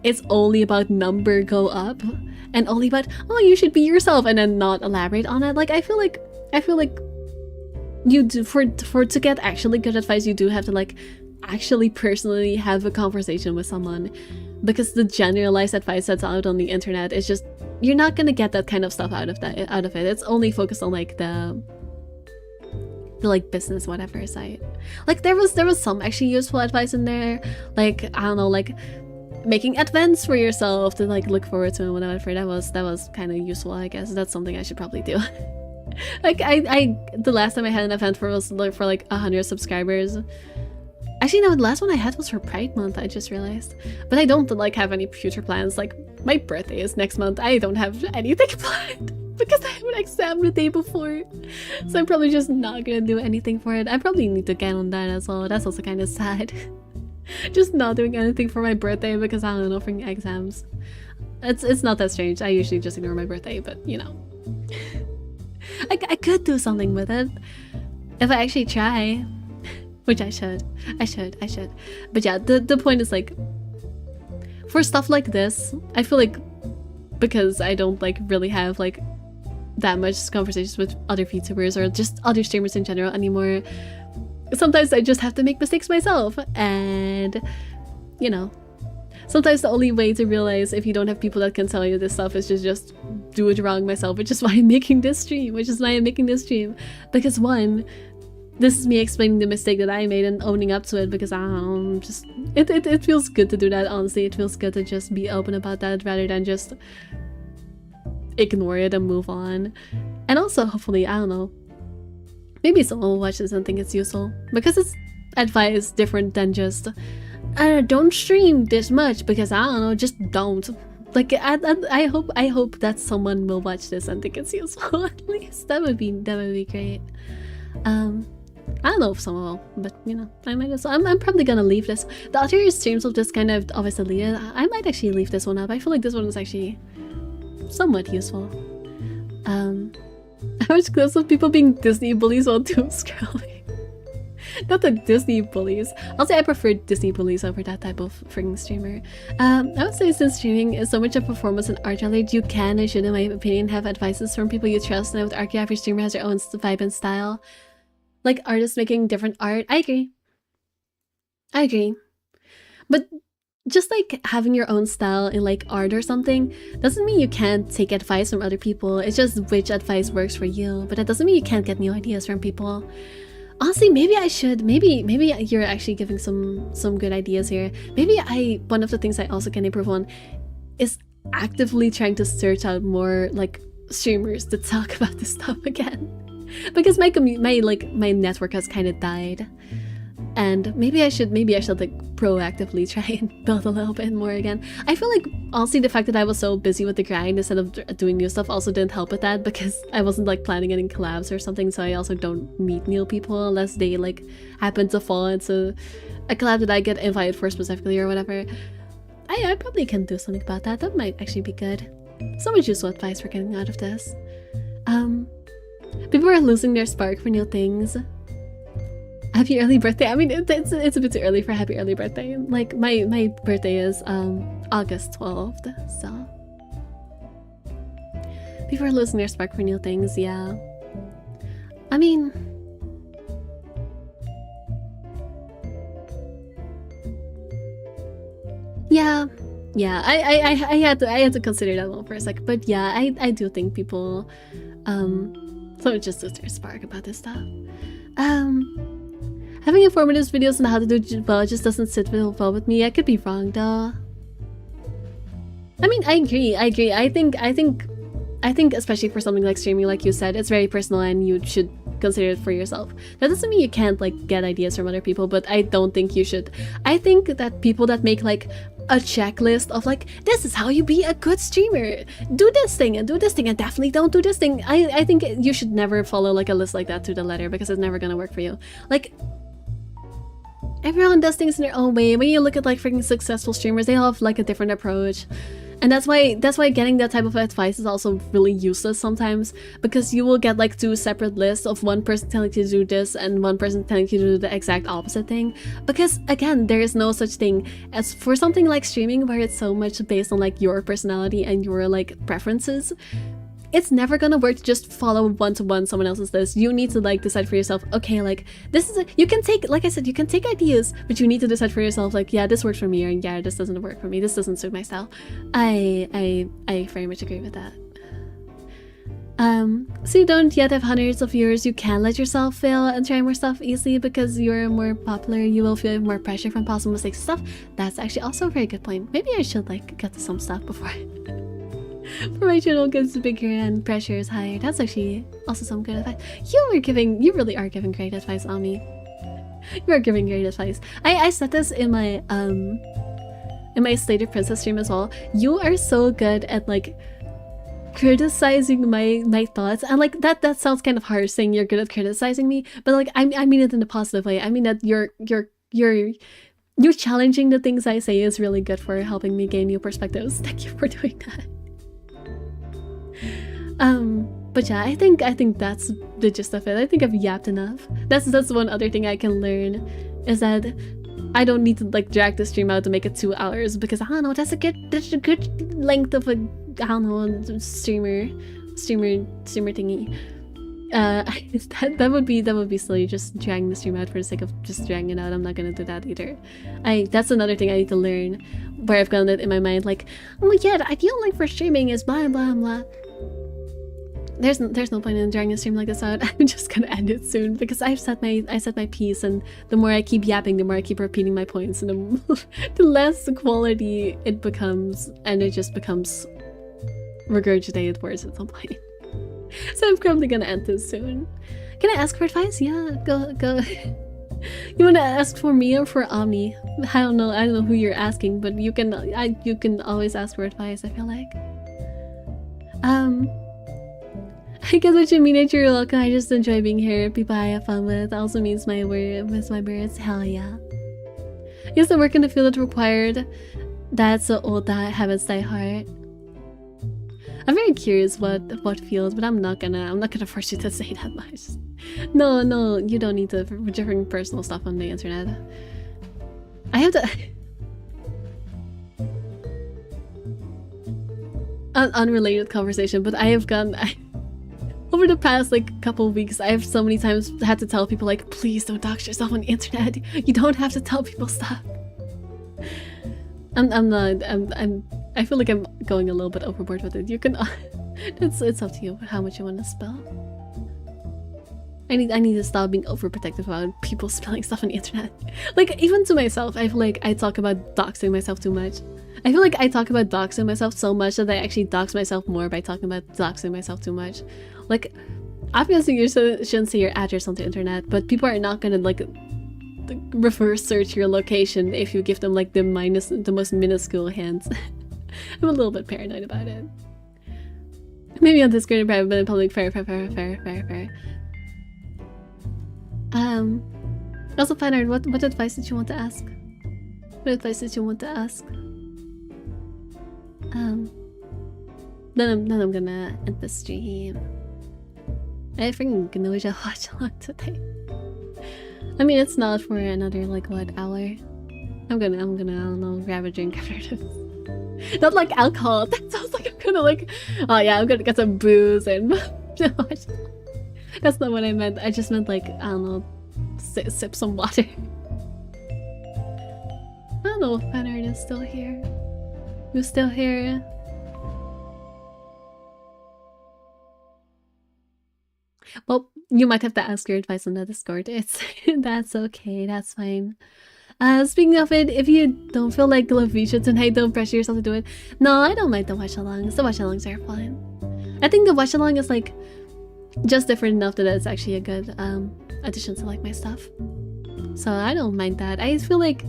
Speaker 1: it's only about number go up and only about, oh, you should be yourself, and then not elaborate on it. Like I feel like you do, for to get actually good advice, you do have to like actually personally have a conversation with someone, because the generalized advice that's out on the internet is just, you're not gonna get that kind of stuff out of it. It's only focused on like the like business whatever side. Like there was some actually useful advice in there, like I don't know, like making events for yourself to like look forward to and whatever. That was kind of useful, I guess. That's something I should probably do. Like I the last time I had an event for like 100 subscribers. Actually no, the last one I had was for Pride Month, I just realized. But I don't like have any future plans. Like my birthday is next month. I don't have anything planned because I have an exam the day before. So I'm probably just not gonna do anything for it. I probably need to get on that as well. That's also kind of sad. Just not doing anything for my birthday because I don't know, for exams. It's not that strange. I usually just ignore my birthday, but you know. I could do something with it if I actually try, which I should. But yeah, the point is like, for stuff like this, I feel like because I don't like really have like that much conversations with other VTubers or just other streamers in general anymore, sometimes I just have to make mistakes myself, and you know, sometimes the only way to realize if you don't have people that can tell you this stuff is just do it wrong myself, which is why I'm making this stream, because one, this is me explaining the mistake that I made and owning up to it, because I don't know, just it feels good to do that. Honestly, it feels good to just be open about that rather than just ignore it and move on. And also, hopefully, I don't know, maybe someone will watch this and think it's useful, because it's advice different than just don't stream this much, because I don't know, just don't. Like I hope that someone will watch this and think it's useful. At least that would be great. I don't know if someone will, but you know, I might as well. I'm probably gonna leave this. The other streams of this kind of obviously deleted. I might actually leave this one up. I feel like this one is actually somewhat useful. I watch clips of people being Disney bullies while doom scrolling. Not the Disney bullies. I'll say I prefer Disney bullies over that type of freaking streamer. I would say since streaming is so much a performance and art related, you can and should, in my opinion, have advices from people you trust, and I would argue every streamer has their own vibe and style. Like artists making different art. I agree. But just like having your own style in like art or something doesn't mean you can't take advice from other people. It's just which advice works for you. But that doesn't mean you can't get new ideas from people. Honestly, maybe I should. Maybe you're actually giving some good ideas here. Maybe one of the things I also can improve on is actively trying to search out more like streamers to talk about this stuff again. Because my network has kind of died, and maybe I should like proactively try and build a little bit more again. I feel like honestly the fact that I was so busy with the grind instead of doing new stuff also didn't help with that, because I wasn't like planning any collabs or something, so I also don't meet new people unless they like happen to fall into a collab that I get invited for specifically or whatever. I probably can do something about that. That might actually be good. So much useful advice we're getting out of this. People are losing their spark for new things. Happy early birthday. I mean, it's a bit too early for happy early birthday. Like my birthday is August 12th, so people are losing their spark for new things. Yeah, I mean, yeah. I had to consider that one for a sec, but yeah, I do think people so it just lose their spark about this stuff. Having informative videos on how to do well just doesn't sit well with me. I could be wrong though. I mean, I agree. I think especially for something like streaming, like you said, it's very personal and you should consider it for yourself. That doesn't mean you can't like get ideas from other people, but I don't think you should. I think that people that make like a checklist of like, this is how you be a good streamer, do this thing and do this thing and definitely don't do this thing. I think you should never follow like a list like that to the letter, because it's never gonna work for you. Like, everyone does things in their own way. When you look at like freaking successful streamers, they all have like a different approach. And that's why getting that type of advice is also really useless sometimes, because you will get like two separate lists of one person telling you to do this and one person telling you to do the exact opposite thing. Because again, there is no such thing as for something like streaming where it's so much based on like your personality and your like preferences. It's never gonna work to just follow one-to-one someone else's list. You need to like decide for yourself, okay, like this is you can take, like I said, you can take ideas, but you need to decide for yourself, like, yeah, this works for me, or yeah, this doesn't work for me, this doesn't suit my style. I very much agree with that. So you don't yet have hundreds of viewers, you can let yourself fail and try more stuff easily because you're more popular, you will feel more pressure from possible mistakes and stuff. That's actually also a very good point. Maybe I should like get to some stuff before for my channel gets bigger and pressure is higher. That's actually also some good advice. You really are giving great advice on me. You are giving great advice. I said this in my Slater Princess stream as well. You are so good at like criticizing my thoughts, and like that sounds kind of harsh saying you're good at criticizing me, but like I mean it in a positive way. I mean that you're challenging the things I say is really good for helping me gain new perspectives. Thank you for doing that. But yeah, I think that's the gist of it. I think I've yapped enough. That's one other thing I can learn, is that I don't need to like drag the stream out to make it 2 hours, because I don't know, that's a good length of a, I don't know, streamer thingy. That would be silly, just dragging the stream out for the sake of just dragging it out. I'm not gonna do that either. That's another thing I need to learn, where I've gotten it in my mind, like, oh yeah, the ideal length for streaming is blah blah blah. There's no point in dragging a stream like this out. I'm just gonna end it soon, because I said my piece, and the more I keep yapping, the more I keep repeating my points, and the less quality it becomes, and it just becomes regurgitated words at some point. So I'm probably gonna end this soon. Can I ask for advice? Yeah, go. You wanna ask for me or for Omni? I don't know who you're asking, but you can always ask for advice, I feel like. I guess what you mean is you're welcome. I just enjoy being here. People I have fun with also means my birds. Hell yeah. Yes, the work in the field that's required. That's the old habits die hard. I'm very curious what field, but I'm not gonna force you to say that much. No, you don't need to different personal stuff on the internet. I have to unrelated conversation, but I have gone over the past like couple of weeks, I have so many times had to tell people like, please don't dox yourself on the internet. You don't have to tell people stuff. I feel like I'm going a little bit overboard with it. You can it's up to you how much you want to spell. I need to stop being overprotective about people spelling stuff on the internet. Like, even to myself, I feel like I talk about doxing myself too much. I feel like I talk about doxing myself so much that I actually dox myself more by talking about doxing myself too much. Like, obviously you shouldn't say your address on the internet, but people are not gonna like reverse search your location if you give them like the most minuscule hints. I'm a little bit paranoid about it. Maybe on Discord and private, but in public, fair. Also, Fanart, what advice did you want to ask? What advice did you want to ask? Then I'm gonna end the stream. I freaking gonna watch along today. I mean, it's not for another like what hour. I'm gonna I don't know, grab a drink after this. Not like alcohol. That sounds like I'm gonna like, oh yeah, I'm gonna get some booze and watch. That's not what I meant. I just meant like, I don't know, sip some water. I don't know if Fanart is still here. Who's still here? Well, You might have to ask your advice on the Discord. It's that's okay, that's fine. Speaking of it, if you don't feel like 𝖼🧣 tonight, don't pressure yourself to do it. No, I don't mind the watch-alongs. The watch-alongs are fun. I think the watch-along is like just different enough that it's actually a good addition to like my stuff. So I don't mind that. I feel like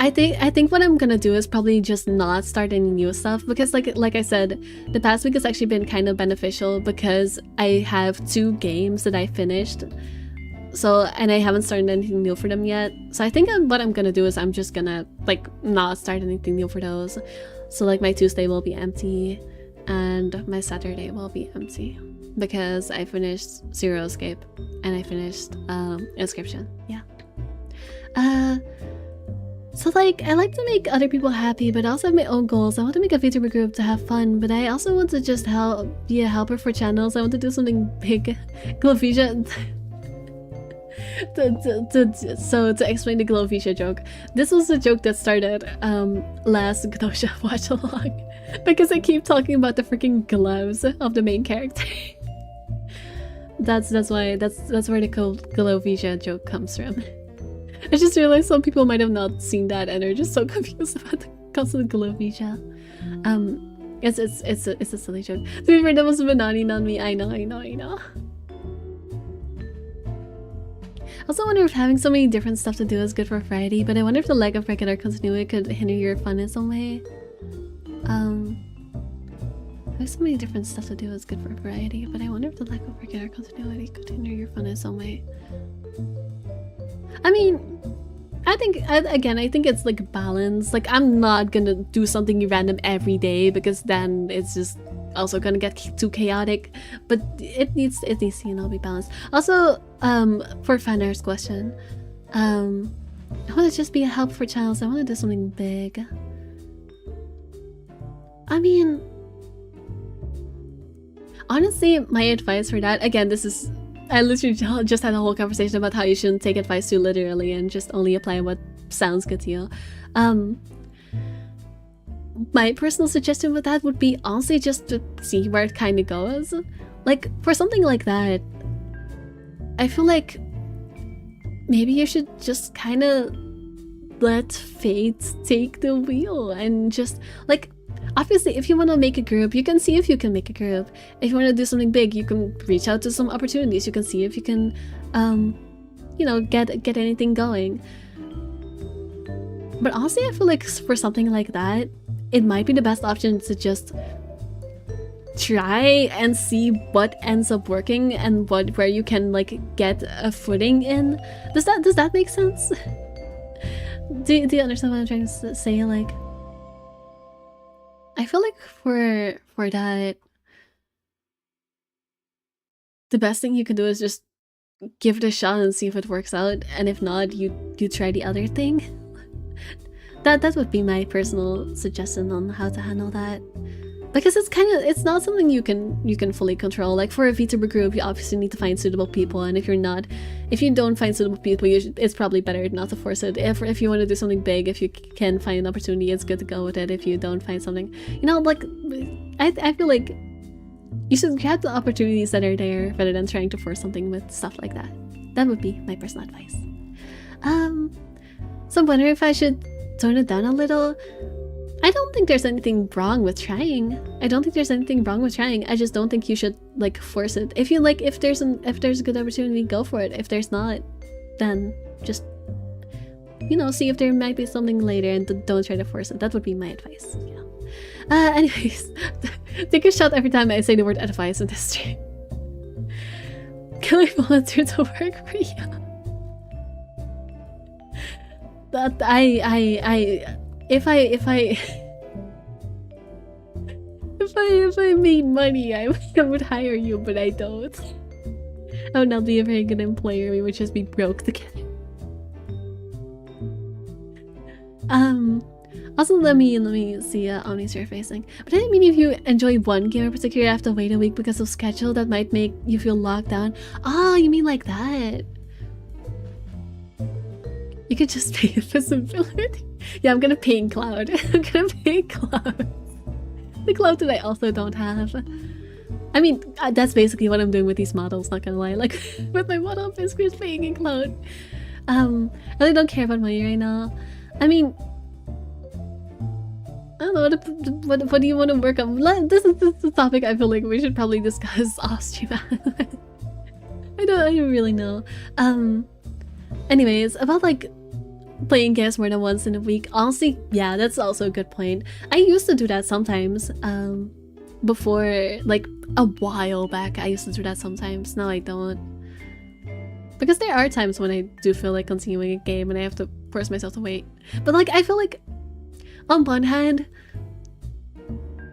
Speaker 1: I think what I'm gonna do is probably just not start any new stuff, because like I said, the past week has actually been kind of beneficial because I have 2 games that I finished. So, and I haven't started anything new for them yet. So I think what I'm gonna do is I'm just gonna like not start anything new for those. So like my Tuesday will be empty and my Saturday will be empty because I finished Zero Escape and I finished Inscription. Yeah. So like, I like to make other people happy, but I also have my own goals. I want to make a VTuber group to have fun, but I also want to just be a helper for channels. I want to do something big. 𝖼🧣 So to explain the 𝖼🧣 joke, this was a joke that started last Gdosha watch along because I keep talking about the freaking gloves of the main character. that's where the 𝖼🧣 joke comes from. I just realized some people might have not seen that and are just so confused about the concept of 𝖼🧣. It's a silly joke. To be fair, that was Banani, not me. I know. I also wonder if having so many different stuff to do is good for variety, but I wonder if the lack of regular continuity could hinder your fun in some way. Having so many different stuff to do is good for variety, but I wonder if the lack of regular continuity could hinder your fun in some way. I mean, I think it's like balance. Like, I'm not gonna do something random every day because then it's just also gonna get too chaotic, but it needs to, you know, be balanced. Also, for Fanar's question, I want to just be a help for channels. I want to do something big. I mean, honestly, my advice for that, again, this is, I literally just had a whole conversation about how you shouldn't take advice too literally and just only apply what sounds good to you. My personal suggestion with that would be honestly just to see where it kind of goes. Like, for something like that, I feel like maybe you should just kind of let fate take the wheel and just, like, obviously if you want to make a group, you can see if you can make a group. If you want to do something big, you can reach out to some opportunities. You can see if you can, you know, get anything going. But honestly, I feel like for something like that, it might be the best option to just try and see what ends up working and where you can like get a footing in. Does that make sense? Do you understand what I'm trying to say? Like, I feel like for that, the best thing you can do is just give it a shot and see if it works out, and if not, you try the other thing. That would be my personal suggestion on how to handle that, because it's not something you can fully control. Like, for a VTuber group, you obviously need to find suitable people, and if you don't find suitable people, it's probably better not to force it. If you want to do something big, if you can find an opportunity, it's good to go with it. If you don't find something, you know, like, I feel like you should grab the opportunities that are there rather than trying to force something with stuff like that. That would be my personal advice. So I'm wondering if I should tone it down a little. I don't think there's anything wrong with trying. I just don't think you should like force it. If you like, if there's a good opportunity, go for it. If there's not, then just, you know, see if there might be something later and don't try to force it. That would be my advice. Yeah. Anyways, take a shot every time I say the word advice in this stream. Can I volunteer to work for you? That if I made money, I would hire you, but I don't. I would not be a very good employer. We would just be broke together. Also, let me see Omni's you're facing. But I mean, if you enjoy one game in particular, you have to wait a week because of schedule, that might make you feel locked down. Oh, you mean like that? You could just pay visibility. Yeah, I'm gonna paint Cloud. I'm gonna paint Cloud. The Cloud that I also don't have. I I mean, that's basically what I'm doing with these models, not gonna lie. Like, with my model, basically just playing in cloud. I really don't care about money right now. I mean, I don't know, what do you want to work on? This is the topic I feel like we should probably discuss off stream. I don't really know. Anyways, about like playing games more than once in a week. Honestly, yeah, that's also a good point. I used to do that sometimes. Before, like a while back, I used to do that sometimes. Now I don't. Because there are times when I do feel like continuing a game and I have to force myself to wait. But like, I feel like on one hand,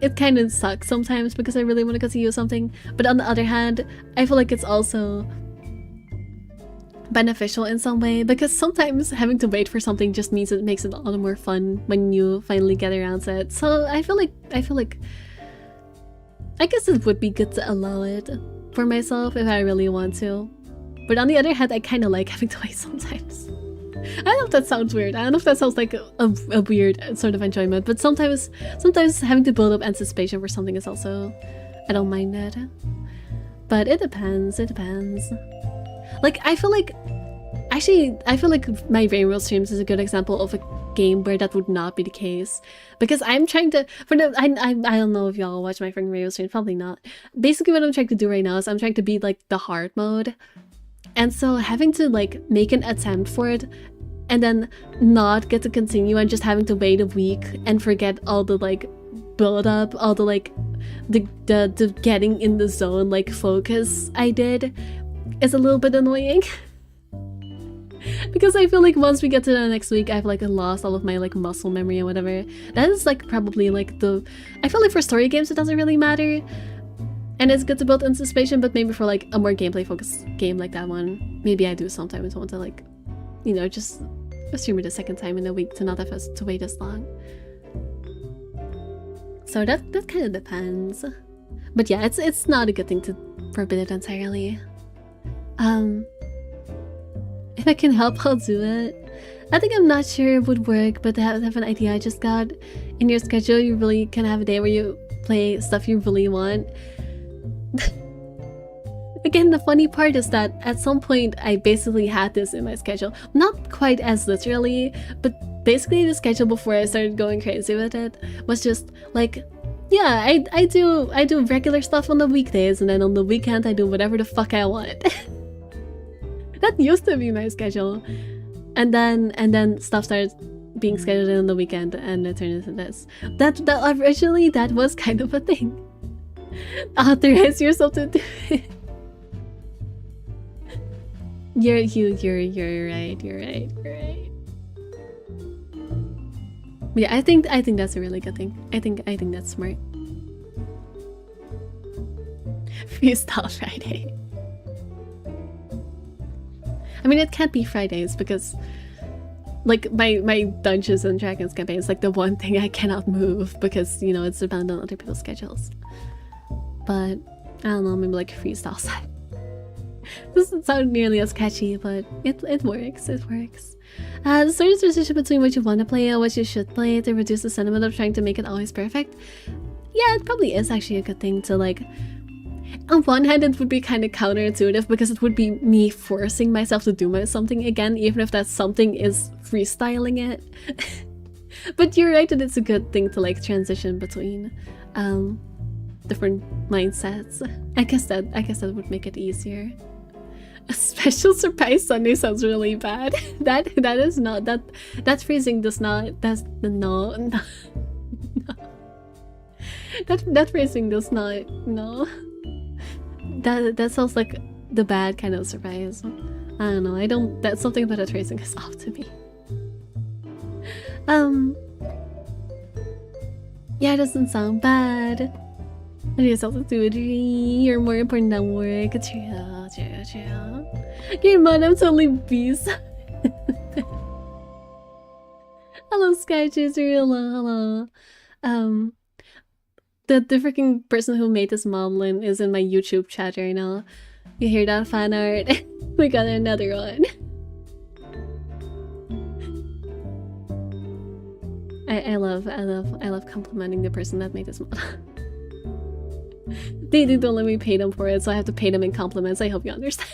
Speaker 1: it kind of sucks sometimes because I really want to continue something. But on the other hand, I feel like it's also beneficial in some way, because sometimes having to wait for something just means it makes it all the more fun when you finally get around to it. So I feel like I guess it would be good to allow it for myself if I really want to. But on the other hand, I kind of like having to wait sometimes. I don't know if that sounds weird. I don't know if that sounds like a weird sort of enjoyment, but sometimes having to build up anticipation for something is also... I don't mind that. But it depends, Like, I feel like... Actually, I feel like my Rainbow streams is a good example of a game where that would not be the case, because I'm trying to I don't know if y'all watch my freaking Rainbow stream, probably not. Basically what I'm trying to do right now is I'm trying to beat like the hard mode, and so having to like make an attempt for it and then not get to continue and just having to wait a week and forget all the like build up, all the like the getting in the zone like focus I did is a little bit annoying. Because I feel like once we get to the next week, I've like lost all of my like muscle memory or whatever. That is like probably like the... I feel like for story games it doesn't really matter, and it's good to build anticipation, but maybe for like a more gameplay focused game like that one, maybe I do sometimes want to like, you know, just stream it a second time in a week to not have us to wait as long. So that kind of depends. But yeah, it's not a good thing to forbid it entirely. If I can help, I'll do it. I think I'm not sure it would work, but I have an idea I just got. In your schedule, you really can have a day where you play stuff you really want. Again, the funny part is that at some point, I basically had this in my schedule. Not quite as literally, but basically the schedule before I started going crazy with it was just like, yeah, I do regular stuff on the weekdays, and then on the weekend I do whatever the fuck I want. That used to be my schedule, and then stuff started being scheduled in on the weekend, and it turned into this. That originally that was kind of a thing. Authorize yourself to do it. You're right. Yeah, I think that's a really good thing. I think that's smart. Freestyle Friday. I mean, it can't be Fridays because, like, my Dungeons and Dragons campaign is like the one thing I cannot move because, you know, it's dependent on other people's schedules. But I don't know, maybe like freestyle side. Doesn't sound nearly as catchy, but it works. It works. The sort decision between what you want to play and what you should play to reduce the sentiment of trying to make it always perfect. Yeah, it probably is actually a good thing to like. On one hand, it would be kind of counterintuitive because it would be me forcing myself to do something again, even if that something is freestyling it. But you're right that it's a good thing to like transition between different mindsets. I guess that would make it easier. A special surprise Sunday sounds really bad. That is not that phrasing does not. That's no. That phrasing does not. No. That sounds like the bad kind of surprise. I don't know. That's something about that phrasing is off to me. Yeah, it doesn't sound bad. You're more important than work. True. Your mom, I'm totally beast. Hello, Sky Chaser. Hello. The freaking person who made this modeling is in my YouTube chat right now. You hear that, fan art? We got another one. I love complimenting the person that made this model. they don't let me pay them for it, so I have to pay them in compliments. I hope you understand.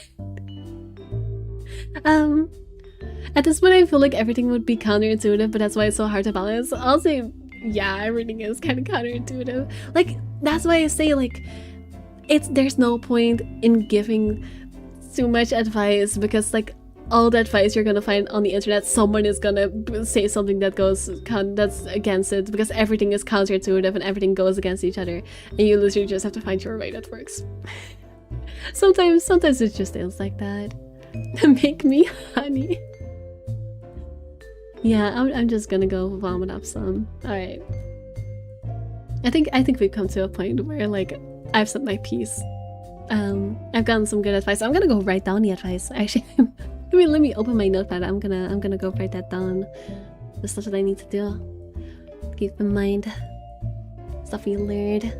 Speaker 1: At this point I feel like everything would be counterintuitive, but that's why it's so hard to balance. I'll say, yeah, everything is kind of counterintuitive. Like, that's why I say, like, there's no point in giving too much advice, because like all the advice you're gonna find on the internet, someone is gonna say something that that's against it, because everything is counterintuitive and everything goes against each other, and you literally just have to find your way that works. sometimes it just is like that. Make me honey. Yeah, I'm just gonna go vomit up some. Alright. I think we've come to a point where like I've said my piece. I've gotten some good advice. I'm gonna go write down the advice. Actually, let me open my notepad. I'm gonna go write that down. The stuff that I need to do. Keep in mind. Stuff we learned.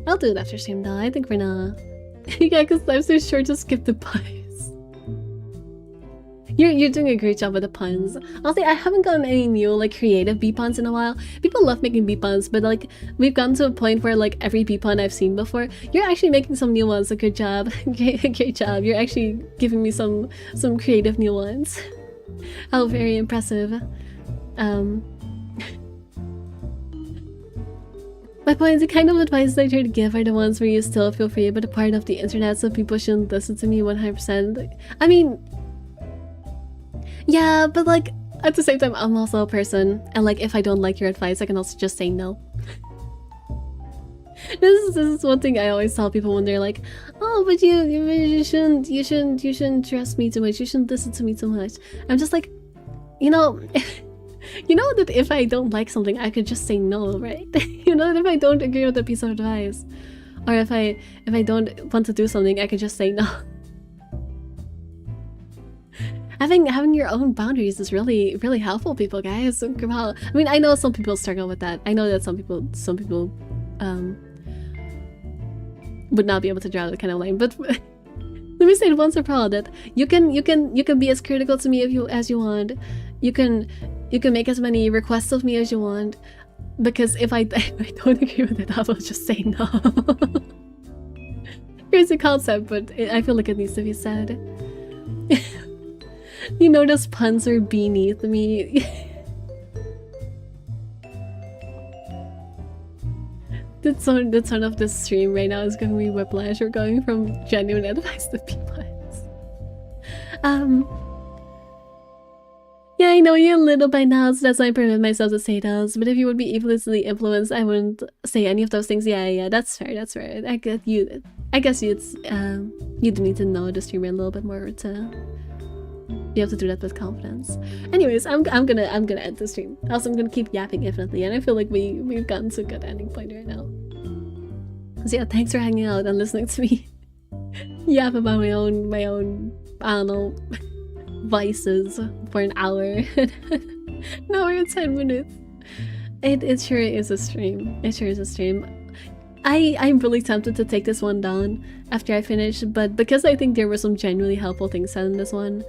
Speaker 1: I'll do it after stream though. I think we're not. Yeah, because life's too short to skip the puns. You're doing a great job with the puns. Honestly, I haven't gotten any new like creative bee puns in a while. People love making bee puns, but like we've gotten to a point where like every bee pun I've seen before, you're actually making some new ones. So good job. Great job. You're actually giving me some creative new ones. Oh, very impressive. My point is the kind of advice I try to give are the ones where you still feel free but a part of the internet, so people shouldn't listen to me 100%. I mean, yeah, but like at the same time I'm also a person, and like if I don't like your advice I can also just say no. This is one thing I always tell people when they're like, oh, but you shouldn't trust me too much, you shouldn't listen to me too much. I'm just like, you know that if I don't like something I could just say no, right? You know that if I don't agree with a piece of advice, or if I don't want to do something I could just say no. Having your own boundaries is really helpful, people, guys. I mean, I know some people struggle with that. I know that some people would not be able to draw that kind of line, but let me say it once for all that you can be as critical to me as you want. You can make as many requests of me as you want, because if I don't agree with it, I will just say no. Crazy concept, but I feel like it needs to be said. You know, those puns are beneath me. The tone of this stream right now is giving me whiplash. We're going from genuine advice to P-puns. Yeah, I know you're little by now, so that's why I permit myself to say those. But if you would be easily influenced, I wouldn't say any of those things. Yeah, that's fair. That's fair. I guess you'd need to know the streamer a little bit more to. You have to do that with confidence. Anyways, I'm gonna end the stream. Also, I'm gonna keep yapping infinitely, and I feel like we've gotten to a good ending point right now. So yeah, thanks for hanging out and listening to me yap about my own I don't know, vices for an hour. Now we're at 10 minutes. It sure is a stream. It sure is a stream. I'm really tempted to take this one down after I finish, but because I think there were some genuinely helpful things said in this one,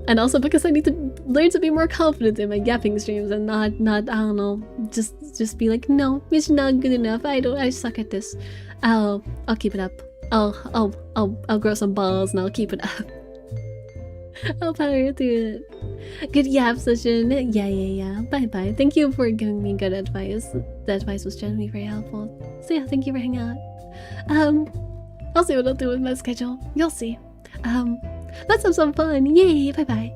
Speaker 1: and also because I need to learn to be more confident in my yapping streams and not I don't know, just be like, no, it's not good enough. I suck at this. I'll keep it up. I'll grow some balls and I'll keep it up. I'll power through it. Good yap session. Yeah. Bye. Thank you for giving me good advice. The advice was genuinely very helpful. So yeah, thank you for hanging out. I'll see what I'll do with my schedule. You'll see. Let's have some fun. Yay, bye.